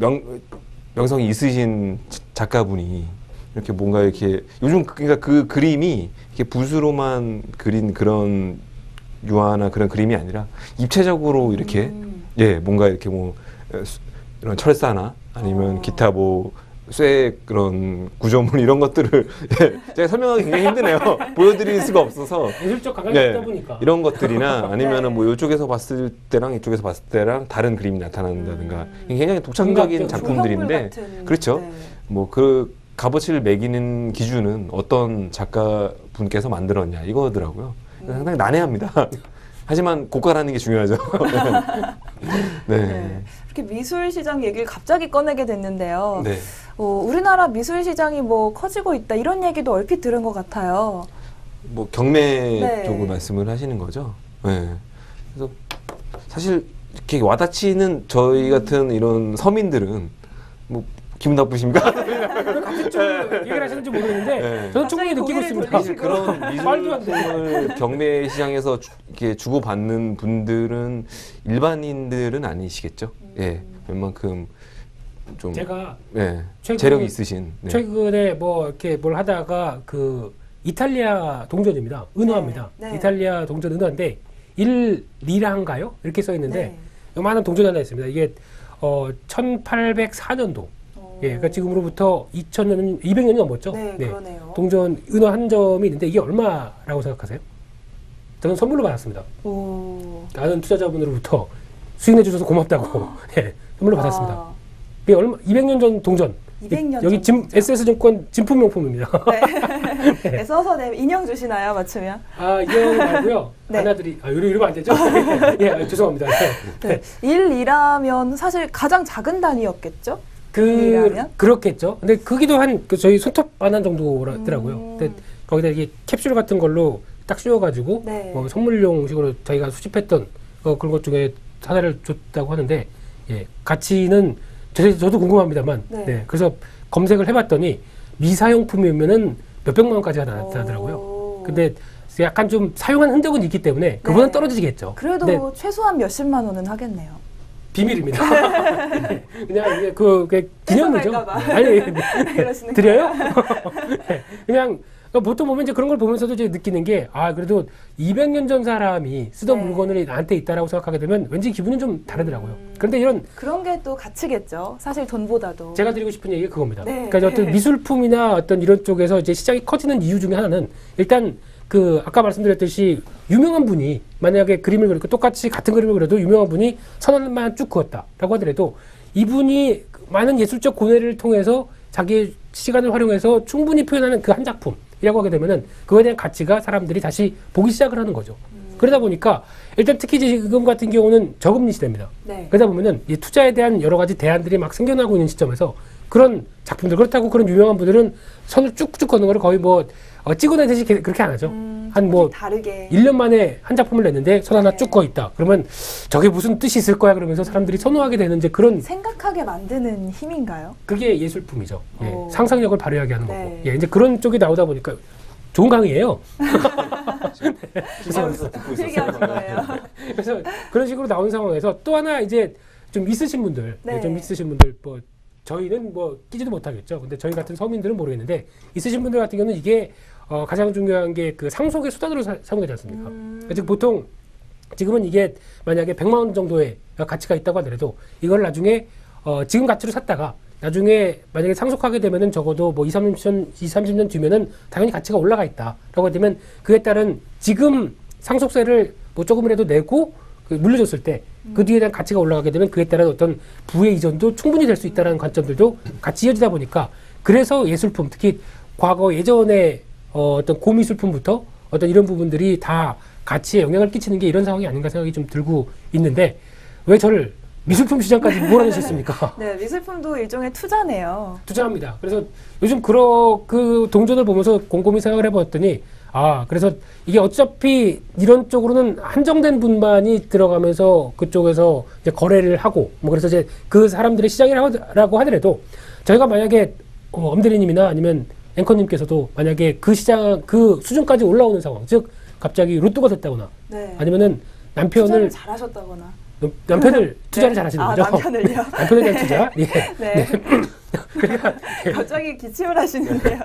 명성이 있으신 작가분이 이렇게 뭔가 이렇게 요즘 그러니까 그 그림이 이렇게 붓으로만 그린 그런 유화나 그런 그림이 아니라 입체적으로 이렇게 예 뭔가 이렇게 뭐 이런 철사나 아니면 기타 뭐 쇠 그런 구조물 이런 것들을 예, 제가 설명하기 굉장히 힘드네요. 보여드릴 수가 없어서 예술적 감각이 예, 없다 보니까. 이런 것들이나 아니면은 네. 뭐 이쪽에서 봤을 때랑 이쪽에서 봤을 때랑 다른 그림이 나타난다든가 굉장히 독창적인 조형물 작품들인데 같은, 그렇죠. 네. 뭐 그 값어치를 매기는 기준은 어떤 작가분께서 만들었냐 이거더라고요. 상당히 난해합니다. 하지만 고가라는 게 중요하죠. 네. 네. 이렇게 미술 시장 얘기를 갑자기 꺼내게 됐는데요. 네. 우리나라 미술 시장이 뭐 커지고 있다 이런 얘기도 얼핏 들은 것 같아요. 뭐 경매 네. 쪽을 말씀을 하시는 거죠. 네. 그래서 사실 이렇게 와닿지는 저희 같은 이런 서민들은 뭐 기분 나쁘십니까? 갑자기 좀 얘기를 하시는지 모르겠는데 네. 저는 충분히 느끼고 고개를 있습니다. 사실 그런 말도 안 돼. 미술품을 경매 시장에서 이렇게 주고받는 분들은 일반인들은 아니시겠죠. 예, 웬만큼 좀 제가 예, 최근- 재력이 있으신. 네. 최근에 뭐 이렇게 뭘 하다가 그 이탈리아 동전입니다. 은화입니다. 네. 네. 이탈리아 동전 은화인데 1리라인가요? 이렇게 써 있는데 네. 요만한 동전이 하나 있습니다. 이게 1804년도. 예, 그러니까 지금으로부터 2000년, 200년이 넘었죠. 네, 그러네요. 동전 은화 한 점이 있는데 이게 얼마라고 생각하세요? 저는 선물로 받았습니다. 오. 아는 투자자분으로부터 수익내 주셔서 고맙다고 예, 선물로 받았습니다. 아, 이게 얼마? 200년 전 동전. 200년 여기 전 짐 동전. SS증권 진품명품입니다. 네, 써서 네, 인형 주시나요, 맞추면? 아, 이거 말고요. 네. 하나들이 이러면 안 되죠? 예, 죄송합니다. 네. 1이라면 사실 가장 작은 단위였겠죠? 일이라면? 그렇겠죠. 근데 크기도 저희 손톱만한 정도더라고요. 근데 거기다 이게 캡슐 같은 걸로 딱 씌워가지고 네. 뭐 선물용식으로 저희가 수집했던 그런 것 중에 하나를 줬다고 하는데 예, 가치는 저도 궁금합니다만 네. 그래서 검색을 해봤더니 미사용품이면은 몇백만 원까지가 나타나더라고요. 오. 근데 약간 좀 사용한 흔적은 있기 때문에 그보다는 네. 떨어지겠죠. 그래도 근데 최소한 몇십만 원은 하겠네요. 비밀입니다. 그냥 이게 그 기념이죠. 뺏어갈까 봐. 아니 그러시는 드려요? 네, 그냥 보통 보면 이제 그런 걸 보면서도 이제 느끼는 게 그래도 200년 전 사람이 쓰던 네. 물건이 나한테 있다라고 생각하게 되면 왠지 기분은 좀 다르더라고요. 그런데 이런 그런 게 또 가치겠죠. 사실 돈보다도. 제가 드리고 싶은 얘기가 그겁니다. 네. 그러니까 어떤 미술품이나 어떤 이런 쪽에서 이제 시장이 커지는 이유 중에 하나는 일단 아까 말씀드렸듯이 유명한 분이 만약에 그림을 그리고 똑같이 같은 그림을 그려도 유명한 분이 1,000원만 쭉 그었다라고 하더라도 이분이 많은 예술적 고뇌를 통해서 자기의 시간을 활용해서 충분히 표현하는 그 한 작품이라고 하게 되면은 그거에 대한 가치가 사람들이 다시 보기 시작을 하는 거죠. 그러다 보니까 일단 특히 지금 같은 경우는 저금리 시대입니다. 네. 그러다 보면은 이 투자에 대한 여러 가지 대안들이 막 생겨나고 있는 시점에서 그런 작품들 그렇다고 그런 유명한 분들은 선을 쭉쭉 걷는 거를 거의 뭐 찍어내듯이 그렇게 안 하죠. 한 뭐 다르게. 1년 만에 한 작품을 냈는데 선 하나 네. 쭉 거 있다. 그러면 저게 무슨 뜻이 있을 거야 그러면서 사람들이 선호하게 되는 이제 그런 생각하게 만드는 힘인가요? 그게 예술품이죠. 예, 오. 상상력을 발휘하게 하는 네. 거고. 예, 이제 그런 쪽이 나오다 보니까 좋은 강의예요. 그래서 듣고 필기하신 거예요. 그래서 그런 식으로 나온 상황에서 또 하나 이제 좀 있으신 분들, 네. 좀 있으신 분들 뭐 저희는 뭐 끼지도 못하겠죠. 근데 저희 같은 서민들은 모르겠는데 있으신 분들 같은 경우는 이게 가장 중요한 게 그 상속의 수단으로 사용되지 않습니까? 즉 보통 지금은 이게 만약에 100만 원 정도의 가치가 있다고 하더라도 이걸 나중에 지금 가치로 샀다가 나중에 만약에 상속하게 되면은 적어도 뭐 30년 뒤면은 당연히 가치가 올라가 있다라고 되면 그에 따른 지금 상속세를 뭐 조금이라도 내고 물려줬을 때 그 뒤에 대한 가치가 올라가게 되면 그에 따른 어떤 부의 이전도 충분히 될 수 있다는 관점들도 같이 이어지다 보니까 그래서 예술품 특히 과거 예전에 어떤 고미술품부터 어떤 이런 부분들이 다 가치에 영향을 끼치는 게 이런 상황이 아닌가 생각이 좀 들고 있는데 왜 저를 미술품 시장까지 몰아내셨습니까? 네, 미술품도 일종의 투자네요. 투자합니다. 그래서 요즘 그 동전을 보면서 곰곰이 생각을 해봤더니 그래서 이게 어차피 이런 쪽으로는 한정된 분만이 들어가면서 그쪽에서 이제 거래를 하고 뭐 그래서 이제 그 사람들의 시장이라고 하더라도 저희가 만약에 엄대리님이나 아니면 앵커님께서도 만약에 그 시장 그 수준까지 올라오는 상황, 즉 갑자기 로또가 됐다거나 네. 아니면은 투자를 남편을 잘하셨다거나. 남편을 투자를 네. 잘하시는 아, 거죠. 남편을요? 남편에 대한 투자. 예. 네. 그러니까 갑자기 기침을 하시는데요.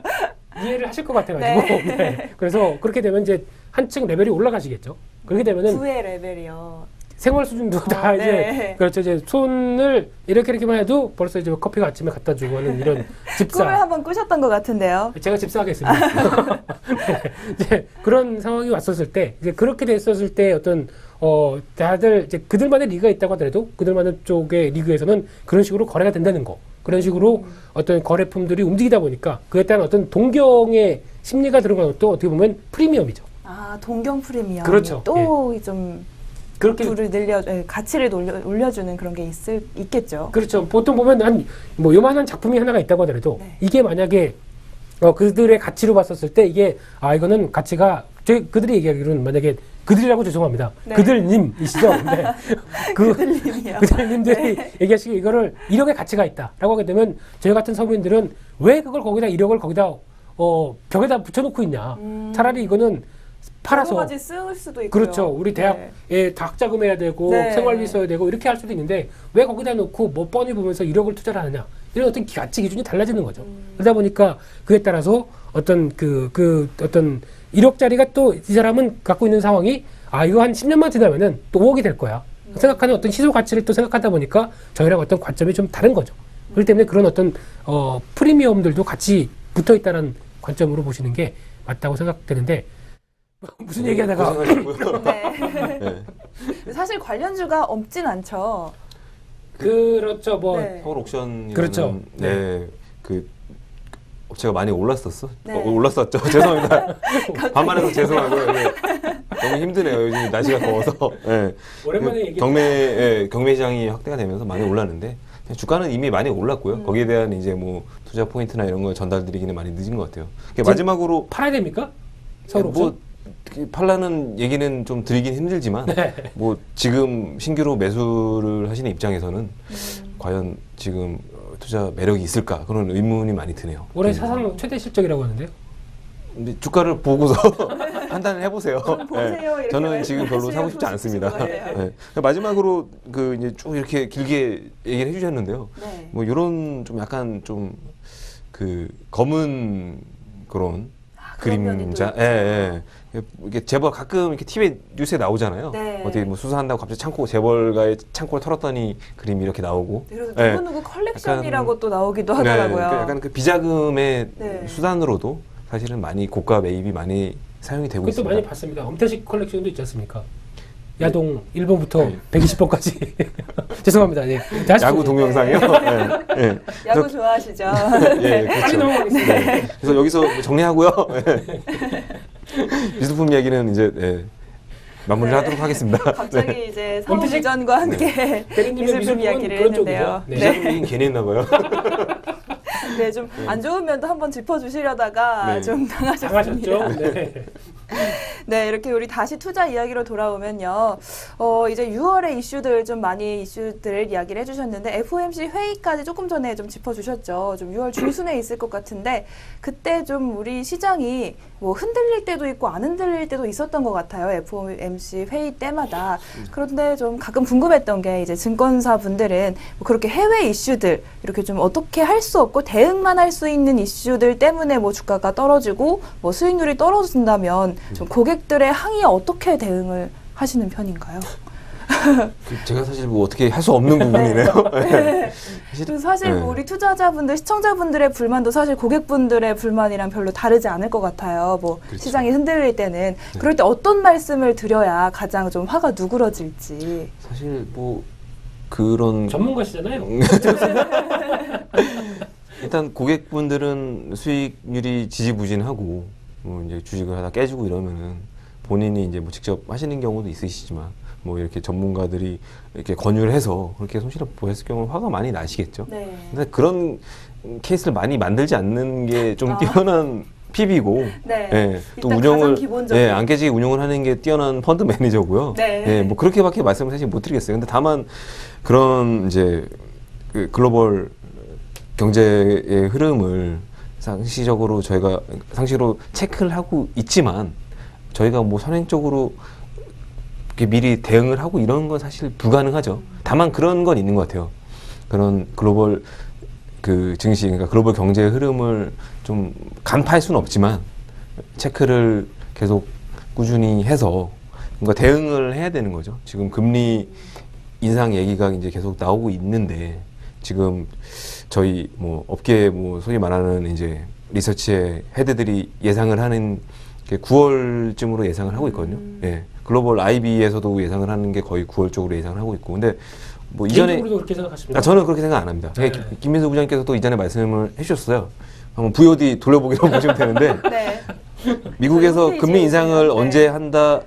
이해를 하실 것 같아가지고. 네. 네. 그래서 그렇게 되면 이제 한층 레벨이 올라가시겠죠. 그렇게 되면은 구의 레벨이요. 생활 수준도 다 이제 네. 그렇죠. 이제 손을 이렇게만 해도 벌써 이제 커피가 아침에 갖다 주고 하는 이런 집사. 꿈을 한번 꾸셨던 것 같은데요. 제가 집사하겠습니다. 네. 이제 그런 상황이 왔었을 때, 이제 그렇게 됐었을 때 어떤 다들 이제 그들만의 리그가 있다고 하더라도 그들만의 쪽의 리그에서는 그런 식으로 거래가 된다는 거, 그런 식으로 어떤 거래품들이 움직이다 보니까 그에 따른 어떤 동경의 심리가 들어간 것도 어떻게 보면 프리미엄이죠. 아, 동경 프리미엄. 그렇죠. 또좀 그렇게 불을 가치를 올려주는 그런 게 있겠죠. 그렇죠. 보통 보면 한 뭐 요만한 작품이 하나가 있다고 하더라도 네. 이게 만약에 그들의 가치로 봤었을 때 이게 이거는 가치가 그들이 얘기하기로는 만약에 그들이라고 죄송합니다. 네. 그들님이시죠. 네. 그들님이요. 그들님들이 네. 얘기하시기 이거를 1억의 가치가 있다라고 하게 되면 저희 같은 서민들은 왜 그걸 거기다 1억을 거기다 벽에다 붙여놓고 있냐. 차라리 이거는 팔아서 여러 가지 쓸 수도 있고요. 그렇죠. 우리 대학에 다 학자금해야 되고 네. 생활비 써야 되고 이렇게 할 수도 있는데 왜 거기다 놓고 뭐 뻔히 보면서 1억을 투자를 하느냐. 이런 어떤 가치 기준이 달라지는 거죠. 그러다 보니까 그에 따라서 어떤 어떤 1억짜리가 또 이 사람은 갖고 있는 상황이 이거 한 10년만 지나면은 또 5억이 될 거야. 생각하는 어떤 시소 가치를 또 생각하다 보니까 저희랑 어떤 관점이 좀 다른 거죠. 그렇기 때문에 그런 어떤 프리미엄들도 같이 붙어 있다는 관점으로 보시는 게 맞다고 생각되는데 무슨 얘기하다가 고생하셨고요. 네. 네. 사실 관련주가 없진 않죠. 그렇죠. 뭐 네. 서울 옥션이라는 그렇죠. 그 업체가 많이 올랐었어. 네. 올랐었죠. 죄송합니다. 반말해서 죄송하고요. 네. 너무 힘드네요. 요즘 날씨가 더워서. 네. 오랜만에 얘기 경매 시장이 확대가 되면서 많이 올랐는데 주가는 이미 많이 올랐고요. 거기에 대한 이제 뭐 투자 포인트나 이런 걸 전달드리기는 많이 늦은 것 같아요. 마지막으로 팔아야 됩니까? 서울 뭐 옥션? 팔라는 얘기는 좀 드리긴 힘들지만 네. 뭐 지금 신규로 매수를 하시는 입장에서는 과연 지금 투자 매력이 있을까 그런 의문이 많이 드네요. 올해 사상 최대 실적이라고 하는데요. 근데 주가를 보고서 판단을 해보세요. 보세요, 이렇게 저는 지금 별로 말씀하시면 사고 싶지 않습니다. 좋으실 것 같아요. 마지막으로 이제 쭉 이렇게 길게 얘기를 해주셨는데요. 네. 뭐 이런 좀 약간 좀 검은 그런 그런 면이 그림자, 또 이게 재벌 가끔 이렇게 TV 뉴스에 나오잖아요. 네. 어디 뭐 수사한다고 갑자기 재벌가의 창고를 털었더니 그림이 이렇게 나오고. 그래서 예. 누구누구 컬렉션이라고 또 나오기도 하더라고요. 그러니까 약간 그 비자금의 네. 수단으로도 사실은 많이 고가 매입이 많이 사용이 되고 그것도 있습니다. 많이 봤습니다. 엄태식 컬렉션도 있지 않습니까? 야동 1번부터 네. 120번까지. 죄송합니다. 네. 다시 야구 동영상이요? 네. 네. 야구 좋아하시죠? 예, 빨리 그렇죠. 넘어가겠습니다. 네. 그래서 여기서 정리하고요. 미술품 이야기는 이제 마무리를 네. 하도록 하겠습니다. 갑자기 이제 엄태식- 사무전과 함께 대리님의 미술품 미술품은 이야기를 그런 했는데요. 쪽이죠. 네. 미술품 괜히 했나 봐요. 네, 좀 안 좋은 면도 한번 짚어주시려다가 네. 좀 당하셨습니다. 당하셨죠? 네. 네, 이렇게 우리 다시 투자 이야기로 돌아오면요. 이제 6월의 이슈들 좀 많이 이슈들을 이야기를 해주셨는데 FOMC 회의까지 조금 전에 좀 짚어주셨죠. 좀 6월 중순에 있을 것 같은데 그때 좀 우리 시장이 뭐 흔들릴 때도 있고 안 흔들릴 때도 있었던 것 같아요. FOMC 회의 때마다. 그런데 좀 가끔 궁금했던 게 이제 증권사 분들은 뭐 그렇게 해외 이슈들 이렇게 좀 어떻게 할 수 없고 대응만 할 수 있는 이슈들 때문에 뭐 주가가 떨어지고 뭐 수익률이 떨어진다면 좀 고객들의 항의에 어떻게 대응을 하시는 편인가요? 제가 사실 뭐 어떻게 할 수 없는 부분이네요. 네. 그래서 사실 네. 뭐 우리 투자자분들, 시청자분들의 불만도 사실 고객분들의 불만이랑 별로 다르지 않을 것 같아요. 뭐 그렇죠. 시장이 흔들릴 때는 그럴 때 어떤 말씀을 드려야 가장 좀 화가 누그러질지. 사실 뭐 그런 전문가시잖아요. 일단 고객분들은 수익률이 지지부진하고 뭐 이제 주식을 하다 깨지고 이러면은 본인이 이제 뭐 직접 하시는 경우도 있으시지만 뭐 이렇게 전문가들이 이렇게 권유를 해서 그렇게 손실을 보였을 경우는 화가 많이 나시겠죠. 네. 근데 그런 케이스를 많이 만들지 않는 게 좀 뛰어난 PB고, 네. 예, 또 일단 운영을 가장 기본적인. 예, 안 깨지게 운영을 하는 게 뛰어난 펀드 매니저고요. 네. 예, 뭐 그렇게밖에 말씀을 사실 못 드리겠어요. 근데 다만 그런 이제 그 글로벌 경제의 흐름을 상시적으로 저희가 상시로 체크를 하고 있지만 저희가 뭐 선행적으로 이렇게 미리 대응을 하고 이런 건 사실 불가능하죠. 다만 그런 건 있는 것 같아요. 그런 글로벌 그 증시, 그러니까 글로벌 경제의 흐름을 좀 간파할 수는 없지만 체크를 계속 꾸준히 해서 뭔가 대응을 해야 되는 거죠. 지금 금리 인상 얘기가 이제 계속 나오고 있는데 지금 저희 뭐 업계 뭐 소위 말하는 이제 리서치의 헤드들이 예상을 하는 게 9월쯤으로 예상을 하고 있거든요. 예. 글로벌 IB에서도 예상을 하는 게 거의 9월 쪽으로 예상을 하고 있고. 근데 뭐 이전에 개인적으로도 그렇게 생각하십니까? 저는 그렇게 생각 안 합니다. 네. 김민수 부장님께서도 이전에 말씀을 해주셨어요. 한번 VOD 돌려보기로 보시면 되는데 네. 미국에서 홈페이지에 금리 인상을 보면, 네. 언제 한다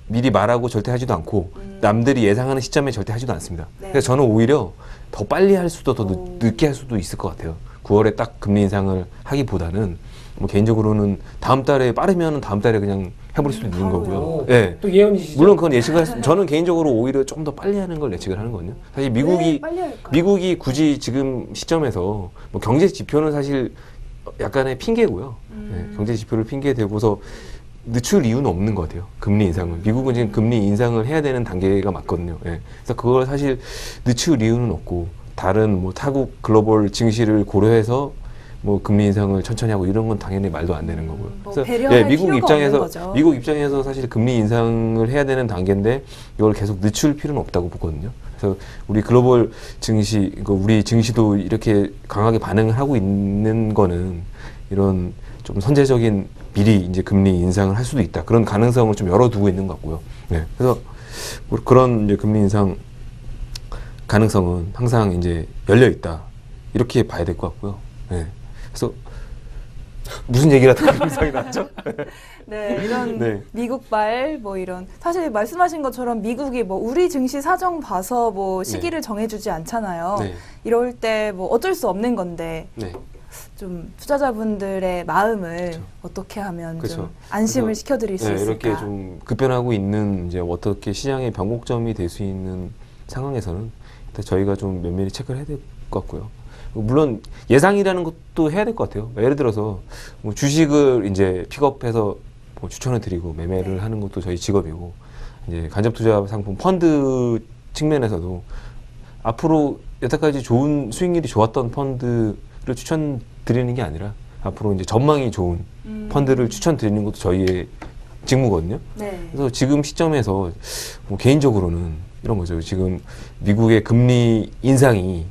미리 말하고 절대 하지도 않고 남들이 예상하는 시점에 절대 하지도 않습니다. 네. 그래서 저는 오히려 더 빨리 할 수도 더 늦게 할 수도 있을 것 같아요. 9월에 딱 금리 인상을 하기보다는 뭐 개인적으로는 다음 달에 빠르면 다음 달에 그냥 해버릴 수도 있는 거고요. 오, 예. 또 예언이시죠? 물론 그건 예측을 저는 개인적으로 오히려 좀 더 빨리 하는 걸 예측을 하는 거거든요. 사실 미국이 빨리 할까요? 미국이 굳이 지금 시점에서 뭐 경제 지표는 사실 약간의 핑계고요. 네, 경제 지표를 핑계 대고서 늦출 이유는 없는 것 같아요. 금리 인상을. 미국은 지금 금리 인상을 해야 되는 단계가 맞거든요. 예. 그래서 그걸 사실 늦출 이유는 없고 다른 뭐 타국 글로벌 증시를 고려해서 뭐 금리 인상을 천천히 하고 이런 건 당연히 말도 안 되는 거고요. 뭐 그래서 배려할 미국 필요가 입장에서 없는 거죠. 미국 입장에서 사실 금리 인상을 해야 되는 단계인데 이걸 계속 늦출 필요는 없다고 보거든요. 그래서 우리 글로벌 증시, 우리 증시도 이렇게 강하게 반응을 하고 있는 거는 이런 좀 선제적인 미리 이제 금리 인상을 할 수도 있다. 그런 가능성을 좀 열어두고 있는 것 같고요. 네. 그래서 뭐 그런 이제 금리 인상 가능성은 항상 이제 열려 있다. 이렇게 봐야 될 것 같고요. 네. 그래서 무슨 얘기를 하다가 금리 인상이 나왔죠? 네, 이런 네. 미국발 뭐 이런 사실 말씀하신 것처럼 미국이 뭐 우리 증시 사정 봐서 뭐 시기를 정해주지 않잖아요. 네. 이럴 때 뭐 어쩔 수 없는 건데 네. 좀 투자자분들의 마음을 그렇죠. 어떻게 하면 그렇죠. 좀 안심을 그래서, 시켜드릴 수 네, 있을까? 이렇게 좀 급변하고 있는 이제 어떻게 시장의 변곡점이 될 수 있는 상황에서는 일단 저희가 좀 면밀히 체크를 해야 될 것 같고요. 물론 예상이라는 것도 해야 될 것 같아요. 예를 들어서 뭐 주식을 이제 픽업해서 뭐 추천을 드리고 매매를 네. 하는 것도 저희 직업이고 이제 간접 투자 상품 펀드 측면에서도 앞으로 여태까지 좋은 수익률이 좋았던 펀드를 추천드리는 게 아니라 앞으로 이제 전망이 좋은 펀드를 추천드리는 것도 저희의 직무거든요. 네. 그래서 지금 시점에서 뭐 개인적으로는 이런 거죠. 지금 미국의 금리 인상이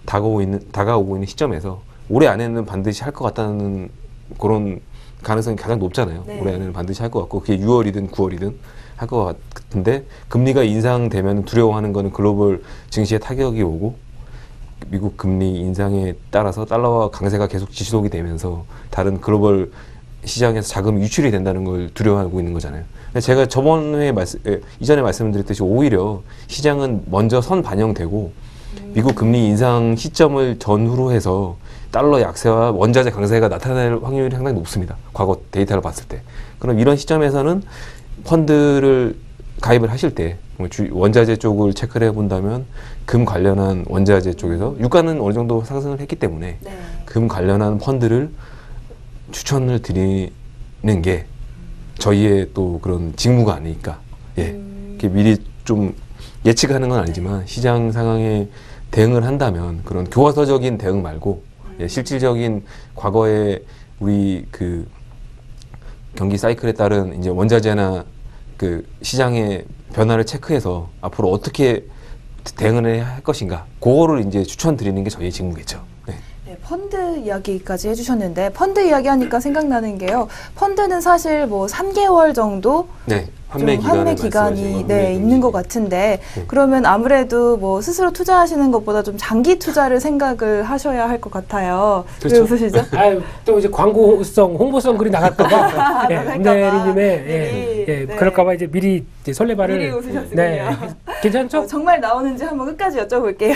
다가오고 있는 시점에서 올해 안에는 반드시 할 것 같다는 그런 가능성이 가장 높잖아요. 네. 올해 안에는 반드시 할 것 같고 그게 6월이든 9월이든 할 것 같은데 금리가 인상되면 두려워하는 거는 글로벌 증시에 타격이 오고 미국 금리 인상에 따라서 달러와 강세가 계속 지속이 되면서 다른 글로벌 시장에서 자금이 유출이 된다는 걸 두려워하고 있는 거잖아요. 근데 제가 이전에 말씀드렸듯이 오히려 시장은 먼저 선 반영되고 미국 금리 인상 시점을 전후로 해서 달러 약세와 원자재 강세가 나타날 확률이 상당히 높습니다. 과거 데이터를 봤을 때. 그럼 이런 시점에서는 펀드를 가입을 하실 때 원자재 쪽을 체크를 해본다면 금 관련한 원자재 쪽에서 유가는 어느 정도 상승을 했기 때문에 네. 금 관련한 펀드를 추천을 드리는 게 저희의 또 그런 직무가 아닐까. 예. 이렇게 미리 좀 예측하는 건 아니지만 시장 상황에 대응을 한다면 그런 교과서적인 대응 말고 예, 실질적인 과거에 우리 그 경기 사이클에 따른 이제 원자재나 그 시장의 변화를 체크해서 앞으로 어떻게 대응을 해야 할 것인가 그거를 이제 추천드리는 게 저희의 직무겠죠. 네. 네, 펀드 이야기까지 해주셨는데 펀드 이야기하니까 생각나는 게요. 펀드는 사실 뭐 3개월 정도 네. 좀 환매 기간이 네, 있는 것 같은데 네. 그러면 아무래도 뭐 스스로 투자하시는 것보다 좀 장기 투자를 생각을 하셔야 할 것 같아요. 그렇죠. 왜 웃으시죠? 아유, 또 이제 광고성, 홍보성 글이 나갈까봐. 예, 나갈까봐. 임대리님의 미리, 예, 네. 그럴까봐 이제 미리 이제 설레발을. 미리 웃으셨군요. 네. 괜찮죠? 정말 나오는지 한번 끝까지 여쭤볼게요.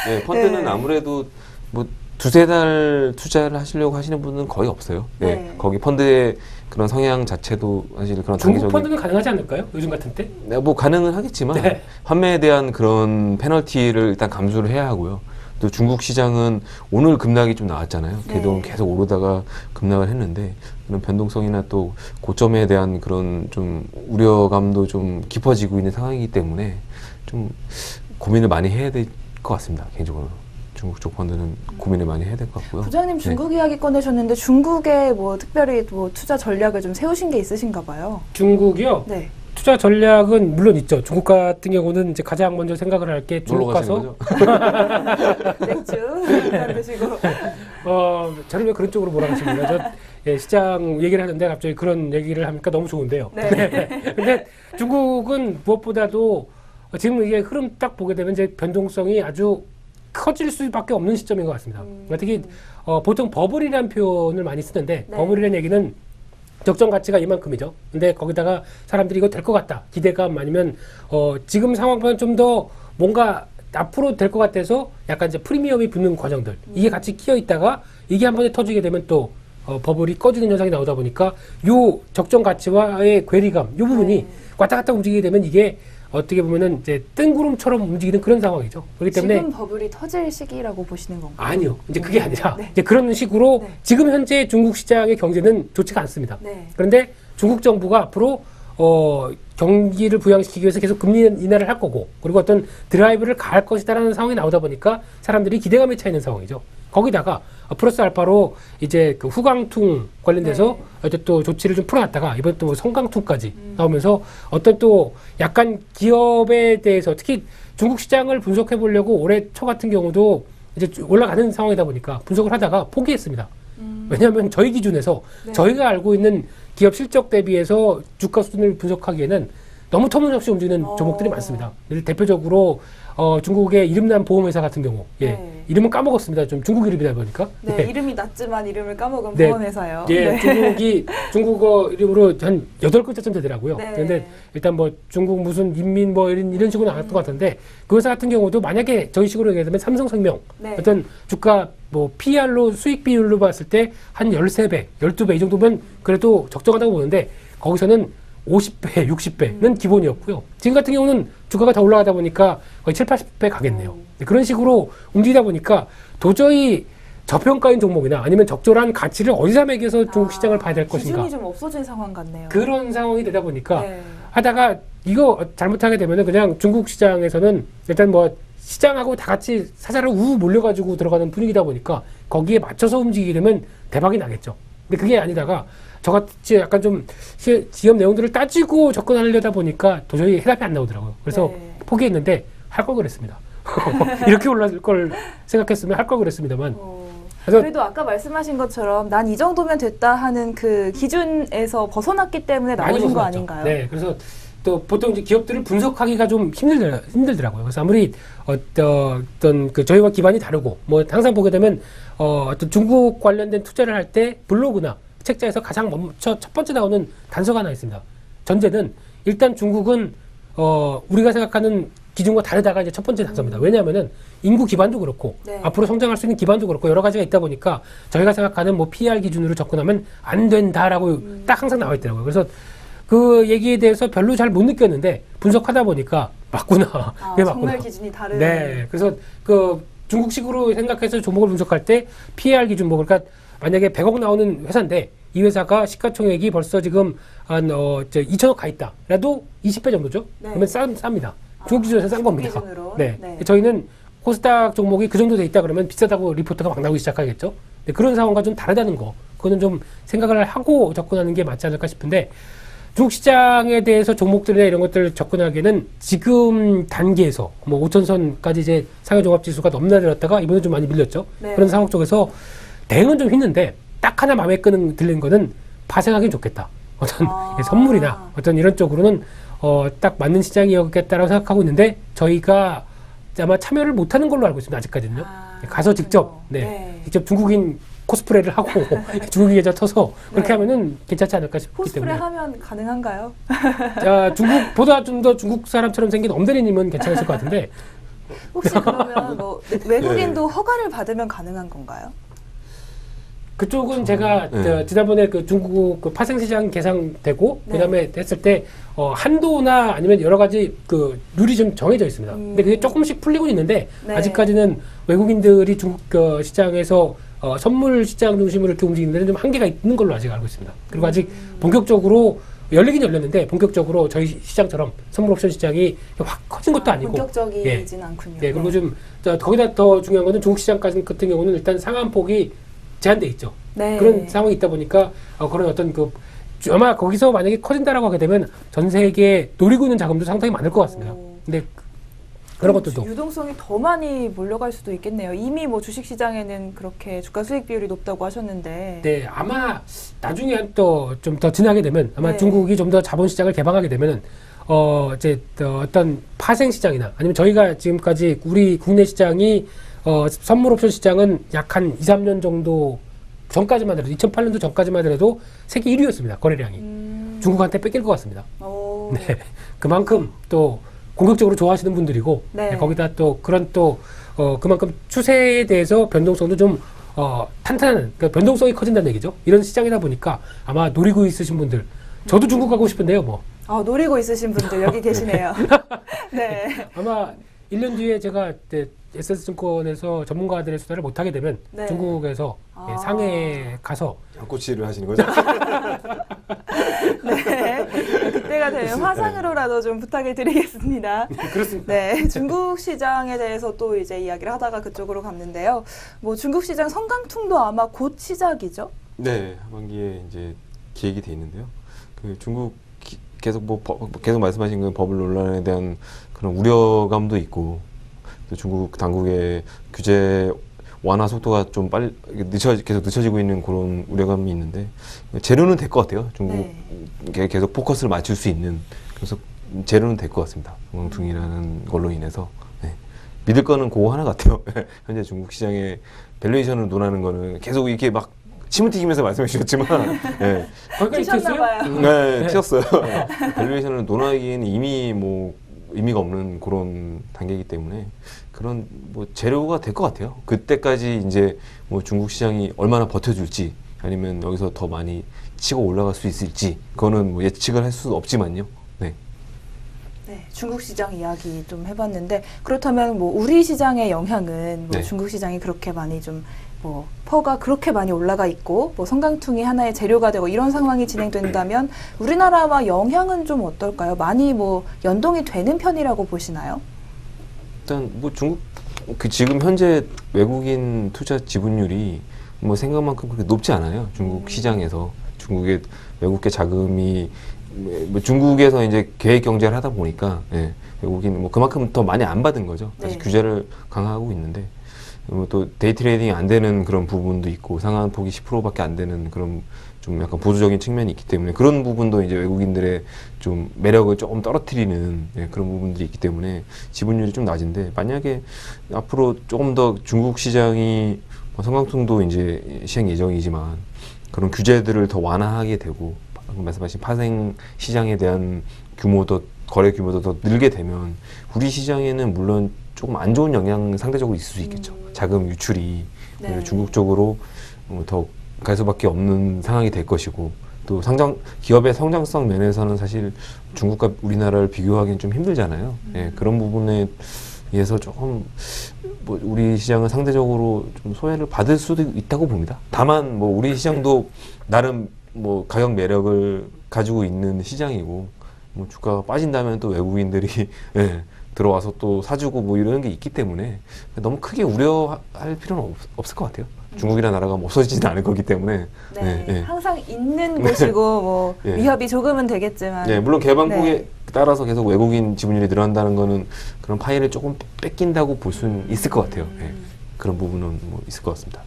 네, 펀드는 네. 아무래도 뭐 두세 달 투자를 하시려고 하시는 분은 거의 없어요. 네. 네. 거기 펀드의 그런 성향 자체도 사실 그런 중국 단기적인 펀드는 가능하지 않을까요? 요즘 같은 때? 네, 뭐 가능은 하겠지만 네. 환매에 대한 그런 페널티를 일단 감수를 해야 하고요. 또 중국 시장은 오늘 급락이 좀 나왔잖아요. 네. 그동안 계속 오르다가 급락을 했는데 그런 변동성이나 또 고점에 대한 그런 좀 우려감도 좀 깊어지고 있는 상황이기 때문에 좀 고민을 많이 해야 될 것 같습니다. 개인적으로. 중국 쪽 펀드는 고민을 많이 해야 될 것 같고요. 부장님 중국 이야기 꺼내셨는데 중국에 뭐 특별히 뭐 투자 전략을 좀 세우신 게 있으신가 봐요. 중국이요? 네. 투자 전략은 물론 있죠. 중국 같은 경우는 이제 가장 먼저 생각을 할 게 중국 놀러 가시는 가서 거죠? 맥주 한잔 드시고. 저를 왜 그런 쪽으로 몰아가십니까? 저 예, 시장 얘기를 하는데 갑자기 그런 얘기를 하니까 너무 좋은데요. 네. 근데 중국은 무엇보다도 지금 이게 흐름 딱 보게 되면 이제 변동성이 아주 커질 수밖에 없는 시점인 것 같습니다. 특히 보통 버블이라는 표현을 많이 쓰는데 네. 버블이라는 얘기는 적정 가치가 이만큼이죠. 근데 거기다가 사람들이 이거 될 것 같다. 기대감 아니면 지금 상황보다 좀 더 뭔가 앞으로 될 것 같아서 약간 이제 프리미엄이 붙는 과정들. 이게 같이 끼어 있다가 이게 한 번에 터지게 되면 또 버블이 꺼지는 현상이 나오다 보니까 요 적정 가치와의 괴리감, 요 부분이 왔다 갔다 움직이게 되면 이게 어떻게 보면은 이제 뜬구름처럼 움직이는 그런 상황이죠. 그렇기 때문에 지금 버블이 터질 시기라고 보시는 건가요? 아니요. 이제 그게 아니라 네. 이제 그런 식으로 네. 지금 현재 중국 시장의 경제는 좋지가 않습니다. 네. 그런데 중국 정부가 앞으로 경기를 부양시키기 위해서 계속 금리 인하를 할 거고 그리고 어떤 드라이브를 가할 것이다라는 상황이 나오다 보니까 사람들이 기대감에 차 있는 상황이죠. 거기다가 플러스 알파로 이제 그 후광퉁 관련돼서 어떤 또 조치를 좀 풀어놨다가 이번 또 뭐 성강퉁까지 나오면서 어떤 또 약간 기업에 대해서 특히 중국 시장을 분석해 보려고 올해 초 같은 경우도 이제 올라가는 상황이다 보니까 분석을 하다가 포기했습니다. 왜냐하면 저희 기준에서 네. 저희가 알고 있는 기업 실적 대비해서 주가 수준을 분석하기에는 너무 터무니없이 움직이는 종목들이 많습니다. 예를 대표적으로 중국의 이름난 보험회사 같은 경우, 예, 네. 이름은 까먹었습니다. 좀 중국 이름이다 보니까. 네, 네. 이름이 낮지만 이름을 까먹은 네. 보험회사요. 예, 네. 중국이 중국어 이름으로 한 8글자쯤 되더라고요. 네. 그런데 일단 뭐 중국 무슨 인민 뭐 이런 식으로 나왔던 것 같은데 그 회사 같은 경우도 만약에 저희 식으로 얘기하면 삼성생명 네. 어떤 주가 뭐 PR로 수익 비율로 봤을 때 한 13배, 12배 이 정도면 그래도 적정하다고 보는데 거기서는 50배, 60배는 기본이었고요. 지금 같은 경우는 주가가 더 올라가다 보니까 거의 7, 80배 가겠네요. 그런 식으로 움직이다 보니까 도저히 저평가인 종목이나 아니면 적절한 가치를 어디서 매겨서 중국 시장을 봐야 될 것인가. 기준이 좀 없어진 상황 같네요. 그런 상황이 되다 보니까 네. 하다가 이거 잘못하게 되면은 그냥 중국 시장에서는 일단 뭐 시장하고 다 같이 사자를 우 몰려가지고 들어가는 분위기다 보니까 거기에 맞춰서 움직이게 되면 대박이 나겠죠. 근데 그게 아니다가 저같이 약간 좀 기업 내용들을 따지고 접근하려다 보니까 도저히 해답이 안 나오더라고요. 그래서 네. 포기했는데 할 걸 그랬습니다. 이렇게 올라갈 걸 생각했으면 할 걸 그랬습니다만. 그래서 그래도 아까 말씀하신 것처럼 난 이 정도면 됐다 하는 그 기준에서 벗어났기 때문에 많이 나오신 거 벗어났죠. 아닌가요? 네, 그래서 또 보통 이제 기업들을 분석하기가 좀 힘들더라고요. 그래서 아무리 어떤 그 저희와 기반이 다르고 뭐 항상 보게 되면 어떤 중국 관련된 투자를 할 때 블로그나 책자에서 가장 먼저 첫 번째 나오는 단서가 하나 있습니다. 전제는 일단 중국은 우리가 생각하는 기준과 다르다가 이제 첫 번째 단서입니다. 왜냐하면은 인구 기반도 그렇고 네. 앞으로 성장할 수 있는 기반도 그렇고 여러 가지가 있다 보니까 저희가 생각하는 뭐 PR 기준으로 접근하면 안 된다라고 딱 항상 나와 있더라고요. 그래서 그 얘기에 대해서 별로 잘 못 느꼈는데 분석하다 보니까 맞구나. 그게 맞구나. 정말 기준이 다른. 네, 그래서 그 중국식으로 생각해서 종목을 분석할 때 PER 기준 뭐 그러니까 만약에 100억 나오는 회사인데 이 회사가 시가총액이 벌써 지금 한 2천억 가 있다라도 20배 정도죠. 네. 그러면 쌉니다. 중국 기준에서 싼 겁니다. 기준으로. 네. 네. 저희는 코스닥 종목이 그 정도 돼 있다 그러면 비싸다고 리포트가 막 나오기 시작하겠죠. 네, 그런 상황과 좀 다르다는 거. 그거는 좀 생각을 하고 접근하는 게 맞지 않을까 싶은데 중국 시장에 대해서 종목들이나 이런 것들을 접근하기에는 지금 단계에서 뭐 5천선까지 이제 상해종합지수가 넘나들었다가 이번에 좀 많이 밀렸죠. 네. 그런 상황 쪽에서 대응은 좀 힘든데 딱 하나 마음에 들는 거는 파생하기 좋겠다. 어떤 선물이나 어떤 이런 쪽으로는 딱 맞는 시장이었겠다라고 생각하고 있는데 저희가 아마 참여를 못하는 걸로 알고 있습니다. 아직까지는요. 가서 직접 직접 중국인 코스프레를 하고 중국인 계좌 터서 그렇게 네. 하면은 괜찮지 않을까 싶기 코스프레 때문에. 하면 가능한가요? 자, 중국보다 좀 더 중국 사람처럼 생긴 엄대리님은 괜찮으실 것 같은데. 혹시 그러면 뭐 외국인도 허가를 받으면 가능한 건가요? 그쪽은 제가 지난번에 그 중국 그 파생시장 개상되고 네. 그다음에 했을 때 한도나 아니면 여러 가지 그 룰이 좀 정해져 있습니다. 근데 그게 조금씩 풀리고 있는데 네. 아직까지는 외국인들이 중국 시장에서 선물 시장 중심으로 이렇게 움직이는 데는 좀 한계가 있는 걸로 아직 알고 있습니다. 그리고 아직 본격적으로 열리긴 열렸는데 본격적으로 저희 시장처럼 선물 옵션 시장이 확 커진 것도 아니고 본격적이진 않군요. 예, 그리고 좀 거기다 더 중요한 거는 중국 시장까지 같은 경우는 일단 상한폭이 제한돼 있죠. 네. 그런 상황이 있다 보니까 그런 어떤 아마 거기서 만약에 커진다라고 하게 되면 전 세계에 노리고 있는 자금도 상당히 많을 것 같습니다. 근데 그런 것들도 유동성이 더 많이 몰려갈 수도 있겠네요. 이미 뭐 주식시장에는 그렇게 주가 수익 비율이 높다고 하셨는데. 네, 아마 나중에 또 좀 더 지나게 되면 아마 네. 중국이 좀 더 자본시장을 개방하게 되면은 이제 어떤 파생 시장이나 아니면 저희가 지금까지 우리 국내 시장이 선물 옵션 시장은 약 한 2, 3년 정도 전까지만 해도 2008년도 전까지만 해도 세계 1위였습니다. 거래량이. 중국한테 뺏길 것 같습니다. 오. 네. 그만큼 또 공격적으로 좋아하시는 분들이고 네. 거기다 또 그런 또 그만큼 추세에 대해서 변동성도 좀 탄탄한 그러니까 변동성이 커진다는 얘기죠. 이런 시장이다 보니까 아마 노리고 있으신 분들 저도 중국 가고 싶은데요. 뭐 노리고 있으신 분들 여기 계시네요. 네. 아마 1년 뒤에 제가 SS증권에서 전문가들의 수사를 못하게 되면 네. 중국에서 상해에 가서 양꼬치를 하시는 거죠? 네. 그때가 되면 화상으로라도 좀 부탁을 드리겠습니다. 그렇습니다. 네. 중국 시장에 대해서 또 이제 이야기를 하다가 그쪽으로 갔는데요. 뭐 중국 시장 성강통도 아마 곧 시작이죠? 네, 하반기에 이제 기획이 돼 있는데요. 그 중국 계속 계속 말씀하신 그 버블 논란에 대한 그런 우려감도 있고 또 중국 당국의 규제 완화 속도가 좀 빨리 계속 늦춰지고 있는 그런 우려감이 있는데 재료는 될 것 같아요. 중국에 계속 포커스를 맞출 수 있는 그래서 재료는 될 것 같습니다. 성강통이라는 걸로 인해서 믿을 거는 그거 하나 같아요. 현재 중국 시장의 밸류에이션을 논하는 거는 계속 이렇게 막 침을 튀기면서 말씀해 주셨지만 거기까지 튀셨나봐요. 네, 튀었어요. 밸류에이션을 논하기에는 이미 뭐 의미가 없는 그런 단계이기 때문에 그런 뭐 재료가 될 것 같아요. 그때까지 이제 뭐 중국 시장이 얼마나 버텨줄지 아니면 여기서 더 많이 치고 올라갈 수 있을지 그거는 뭐 예측을 할 수는 없지만요. 네. 네, 중국 시장 이야기 좀 해봤는데 그렇다면 뭐 우리 시장의 영향은 뭐 네. 중국 시장이 그렇게 많이 좀 뭐 퍼가 그렇게 많이 올라가 있고 뭐 성강통이 하나의 재료가 되고 이런 상황이 진행된다면 우리나라와 영향은 좀 어떨까요? 많이 뭐 연동이 되는 편이라고 보시나요? 일단 뭐 중국 지금 현재 외국인 투자 지분율이 뭐 생각만큼 그렇게 높지 않아요. 중국 시장에서 중국의 외국계 자금이 뭐 중국에서 이제 계획 경제를 하다 보니까 외국인 뭐 그만큼 더 많이 안 받은 거죠. 다시 네. 규제를 강화하고 있는데 또 데이 트레이딩이 안 되는 그런 부분도 있고 상한폭이 10%밖에 안 되는 그런 좀 약간 보수적인 측면이 있기 때문에 그런 부분도 이제 외국인들의 좀 매력을 조금 떨어뜨리는 그런 부분들이 있기 때문에 지분율이 좀 낮은데 만약에 앞으로 조금 더 중국 시장이 성강통도 이제 시행 예정이지만 그런 규제들을 더 완화하게 되고 방금 말씀하신 파생 시장에 대한 거래 규모도 더 늘게 되면 우리 시장에는 물론 조금 안 좋은 영향 상대적으로 있을 수 있겠죠. 자금 유출이 네. 중국 쪽으로 더 갈 수밖에 없는 상황이 될 것이고 또 기업의 성장성 면에서는 사실 중국과 우리나라를 비교하기는 좀 힘들잖아요. 그런 부분에 의해서 조금 뭐 우리 시장은 상대적으로 좀 소외를 받을 수도 있다고 봅니다. 다만 뭐 우리 시장도 나름 뭐 가격 매력을 가지고 있는 시장이고 뭐 주가가 빠진다면 또 외국인들이 들어와서 또 사주고 뭐 이런 게 있기 때문에 너무 크게 우려할 필요는 없을 것 같아요. 중국이라는 나라가 뭐 없어지지는 않을 거기 때문에. 항상 있는 곳이고 뭐 위협이 조금은 되겠지만. 물론 개방폭에 따라서 계속 외국인 지분율이 늘어난다는 거는 그런 파이를 조금 뺏긴다고 볼 수는 있을 것 같아요. 그런 부분은 뭐 있을 것 같습니다.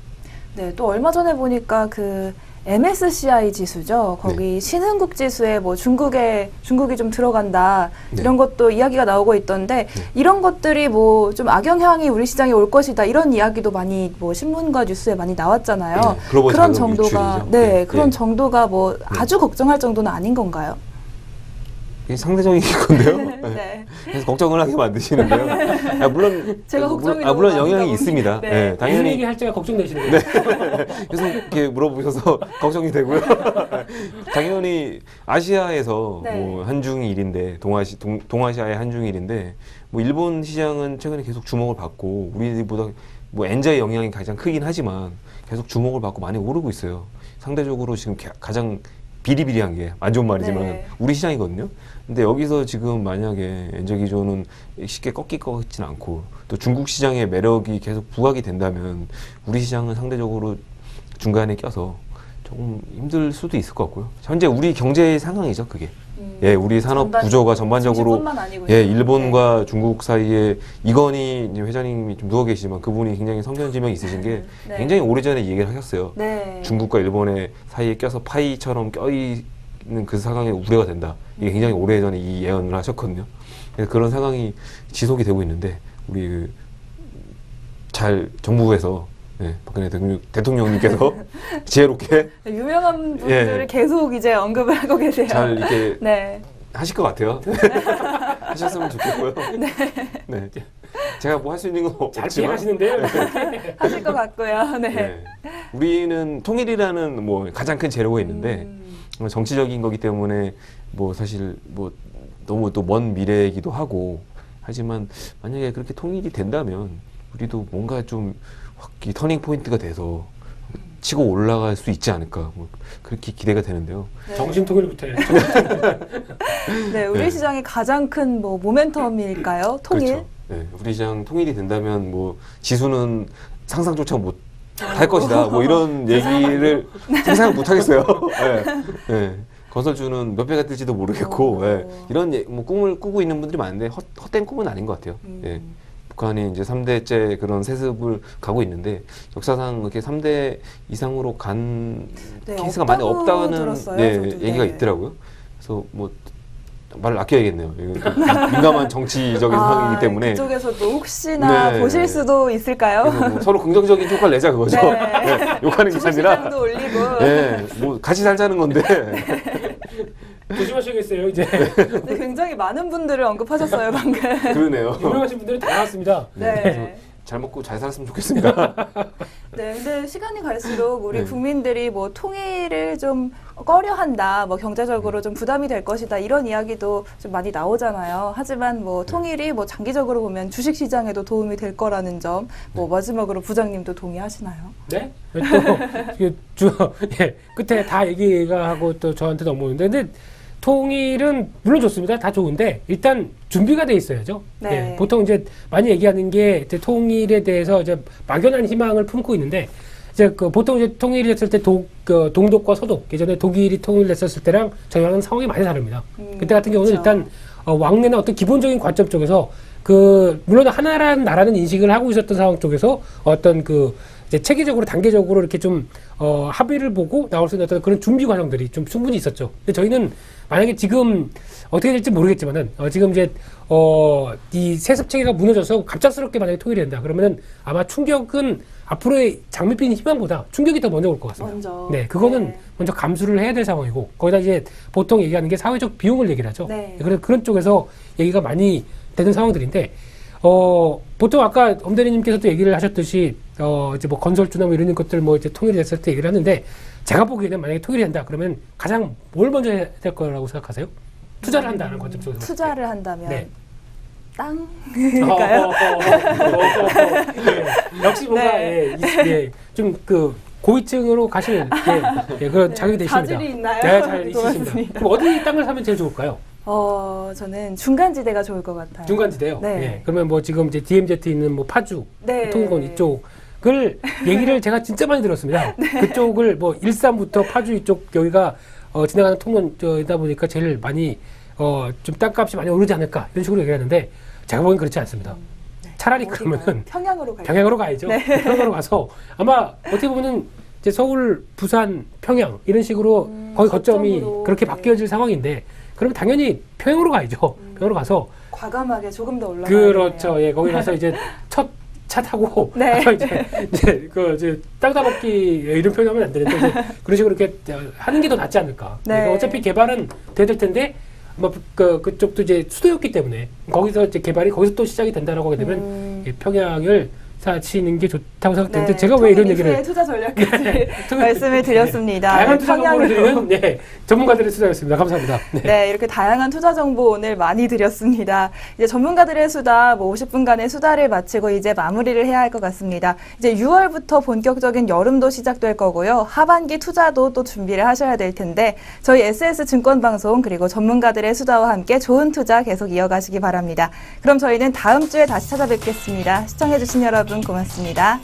네, 또 얼마 전에 보니까 그 MSCI 지수죠. 거기 신흥국 지수에 뭐 중국이 좀 들어간다 이런 것도 이야기가 나오고 있던데 이런 것들이 뭐 좀 악영향이 우리 시장에 올 것이다 이런 이야기도 많이 뭐 신문과 뉴스에 많이 나왔잖아요. 글로벌 그런 자금 정도가 유출이죠. 그런 정도가 뭐 아주 걱정할 정도는 아닌 건가요? 이게 상대적인 건데요. 네. 그래서 걱정을 하게 만드시는데요. 물론 제가 걱정이 물론 너무 영향이 많다 있습니다. 보니. 네. 네. 무슨 당연히 얘기할지가 걱정되시는 거예요. 계속 이렇게 물어보셔서 걱정이 되고요. 당연히 아시아에서 네. 뭐 한중 일인데 동아시아의 한중 일인데 뭐 일본 시장은 최근에 계속 주목을 받고 우리보다 뭐 엔자의 영향이 가장 크긴 하지만 계속 주목을 받고 많이 오르고 있어요. 상대적으로 지금 가장 비리비리한 게 안 좋은 말이지만 네. 우리 시장이거든요. 근데 여기서 지금 만약에 엔저 기조는 쉽게 꺾일 것 같지는 않고 또 중국 시장의 매력이 계속 부각이 된다면 우리 시장은 상대적으로 중간에 껴서 조금 힘들 수도 있을 것 같고요. 현재 우리 경제의 상황이죠, 그게. 예, 우리 산업 구조가 전반적으로 증시뿐만 아니고 예, 이제. 일본과 중국 사이에 이건희 회장님이 좀 누워 계시지만 그분이 굉장히 성견지명이 있으신 게 네. 굉장히 오래전에 얘기를 하셨어요. 네. 중국과 일본의 사이에 껴서 파이처럼 껴있는 그 상황이 우려가 된다. 이게 굉장히 오래전에 이 예언을 하셨거든요. 그래서 그런 상황이 지속이 되고 있는데 우리 잘 정부에서 박근혜 대통령님께서 지혜롭게 유명한 분들을 계속 이제 언급을 하고 계세요. 잘 이렇게 네. 하실 것 같아요. 하셨으면 좋겠고요. 네. 제가 뭐 할 수 있는 건 잘 없지만 피하시는데요. 하실 것 같고요. 네. 네. 우리는 통일이라는 뭐 가장 큰 재료가 있는데 정치적인 거기 때문에 뭐 사실 뭐 너무 또 먼 미래이기도 하고 하지만 만약에 그렇게 통일이 된다면 우리도 뭔가 좀 확 이 터닝 포인트가 돼서 치고 올라갈 수 있지 않을까 뭐 그렇게 기대가 되는데요. 네. 정신통일부터 해야죠. 네, 우리 네. 시장의 가장 큰 뭐 모멘텀일까요? 통일? 그렇죠. 네, 우리 시장 통일이 된다면 뭐 지수는 상상조차 못 할 것이다. 뭐 이런 얘기를 상상 못 하겠어요. 네. 네. 건설주는 몇 배가 뜰지도 모르겠고 네. 이런 뭐 꿈을 꾸고 있는 분들이 많은데 헛된 꿈은 아닌 것 같아요. 예. 북한이 이제 3대째 그런 세습을 가고 있는데 역사상 이렇게 3대 이상으로 간 네, 케이스가 많이 없다고 없다는 들었어요, 저도. 얘기가 네. 있더라고요. 그래서 뭐 말을 아껴야겠네요. 이거 민감한 정치적인 상황이기 때문에 그쪽에서도 혹시나 네. 보실 수도 있을까요? 그래서 뭐 서로 긍정적인 효과를 내자 그거죠. 네. 네, 욕하는 게 아니라 주식시장도 올리고. 네, 뭐 같이 살자는 건데 조심하셔야겠어요. 이제 네, 굉장히 많은 분들을 언급하셨어요, 방금. 그러네요. 유명하신 분들이 다 나왔습니다. 네. 잘 먹고 잘 살았으면 좋겠습니다. 네, 근데 시간이 갈수록 우리 네. 국민들이 뭐 통일을 좀 꺼려한다, 뭐 경제적으로 좀 부담이 될 것이다 이런 이야기도 좀 많이 나오잖아요. 하지만 뭐 통일이 뭐 장기적으로 보면 주식 시장에도 도움이 될 거라는 점, 뭐 마지막으로 부장님도 동의하시나요? 네? 예, 끝에 다 얘기가 하고 또 저한테 넘어오는데, 근데 통일은 물론 좋습니다. 다 좋은데 일단 준비가 돼 있어야죠. 네. 예, 보통 이제 많이 얘기하는 게 이제 통일에 대해서 이제 막연한 희망을 품고 있는데 이제 그 보통 이제 통일이 됐을 때 동독과 서독 예전에 독일이 통일됐었을 때랑 저희랑은 상황이 많이 다릅니다. 그때 같은 경우는 그렇죠. 일단 왕래나 어떤 기본적인 관점 쪽에서 물론 하나라는 나라는 인식을 하고 있었던 상황 쪽에서 어떤 이제 체계적으로 단계적으로 이렇게 좀 합의를 보고 나올 수 있는 어떤 그런 준비 과정들이 좀 충분히 있었죠. 근데 저희는 만약에 지금 어떻게 될지 모르겠지만은 지금 이제 이 세습 체계가 무너져서 갑작스럽게 만약에 통일이 된다 그러면은 아마 충격은 앞으로의 장밋빛 희망보다 충격이 더 먼저 올 것 같습니다. 먼저. 네, 그거는 네. 먼저 감수를 해야 될 상황이고 거기다 이제 보통 얘기하는 게 사회적 비용을 얘기를 하죠. 네. 그래서 그런 쪽에서 얘기가 많이 되는 상황들인데 보통 아까 엄 대리님께서도 얘기를 하셨듯이 이제 뭐 건설주나 뭐 이런 것들 뭐 이제 통일이 됐을 때 얘기를 하는데 제가 보기에는 만약에 통일이 된다 그러면 가장 뭘 먼저 해야 될 거라고 생각하세요? 투자를 한다는 관점 쪽에서. 투자를 한다면 네. 땅? 예, 역시 뭔가 네. 좀 고위층으로 가시는 그런 자격이 되십니다. 자질이 있나요? 네, 잘 있으십니다. 고맙습니다. 그럼 어디 땅을 사면 제일 좋을까요? 저는 중간지대가 좋을 것 같아요. 중간지대요. 네. 예, 그러면 뭐 지금 이제 DMZ 있는 뭐 파주, 네. 통일권 이쪽을 얘기를 제가 진짜 많이 들었습니다. 그쪽을 뭐 일산부터 파주 이쪽 여기가 지나가는 통로이다 보니까 제일 많이 좀 땅값이 많이 오르지 않을까 이런 식으로 얘기하는데 제가 보기엔 그렇지 않습니다. 차라리 어디가요? 그러면은 평양으로 갈까요? 평양으로 가야죠. 네. 평양으로 가서 아마 어떻게 보면은 이제 서울, 부산, 평양 이런 식으로 거의 거점이 거점으로, 그렇게 네. 바뀌어질 상황인데 그러면 당연히 평양으로 가야죠. 평양으로 가서 과감하게 조금 더 올라가야 그렇죠. 예, 거기 가서 이제 첫 차 타고 네. 이제 땅 따먹기 이런 표현하면 안 되는데 이제 그런 식으로 이렇게 하는 게 더 낫지 않을까. 네. 그러니까 어차피 개발은 돼야 될 텐데 뭐 그쪽도 이제 수도였기 때문에 거기서 이제 개발이 거기서 또 시작이 된다라고 하게 되면 평양을 사치는 게 좋다고 생각되는데 네, 제가 왜 이런 얘기를 투자 전략까지 말씀을 드렸습니다. 다양한 투자 정보를 평양으로. 드리는 네, 전문가들의 수다였습니다. 감사합니다. 네. 네, 이렇게 다양한 투자 정보 오늘 많이 드렸습니다. 이제 전문가들의 수다, 50분간의 수다를 마치고 이제 마무리를 해야 할 것 같습니다. 이제 6월부터 본격적인 여름도 시작될 거고요. 하반기 투자도 또 준비를 하셔야 될 텐데 저희 SS증권방송 그리고 전문가들의 수다와 함께 좋은 투자 계속 이어가시기 바랍니다. 그럼 저희는 다음 주에 다시 찾아뵙겠습니다. 시청해주신 여러분 고맙습니다.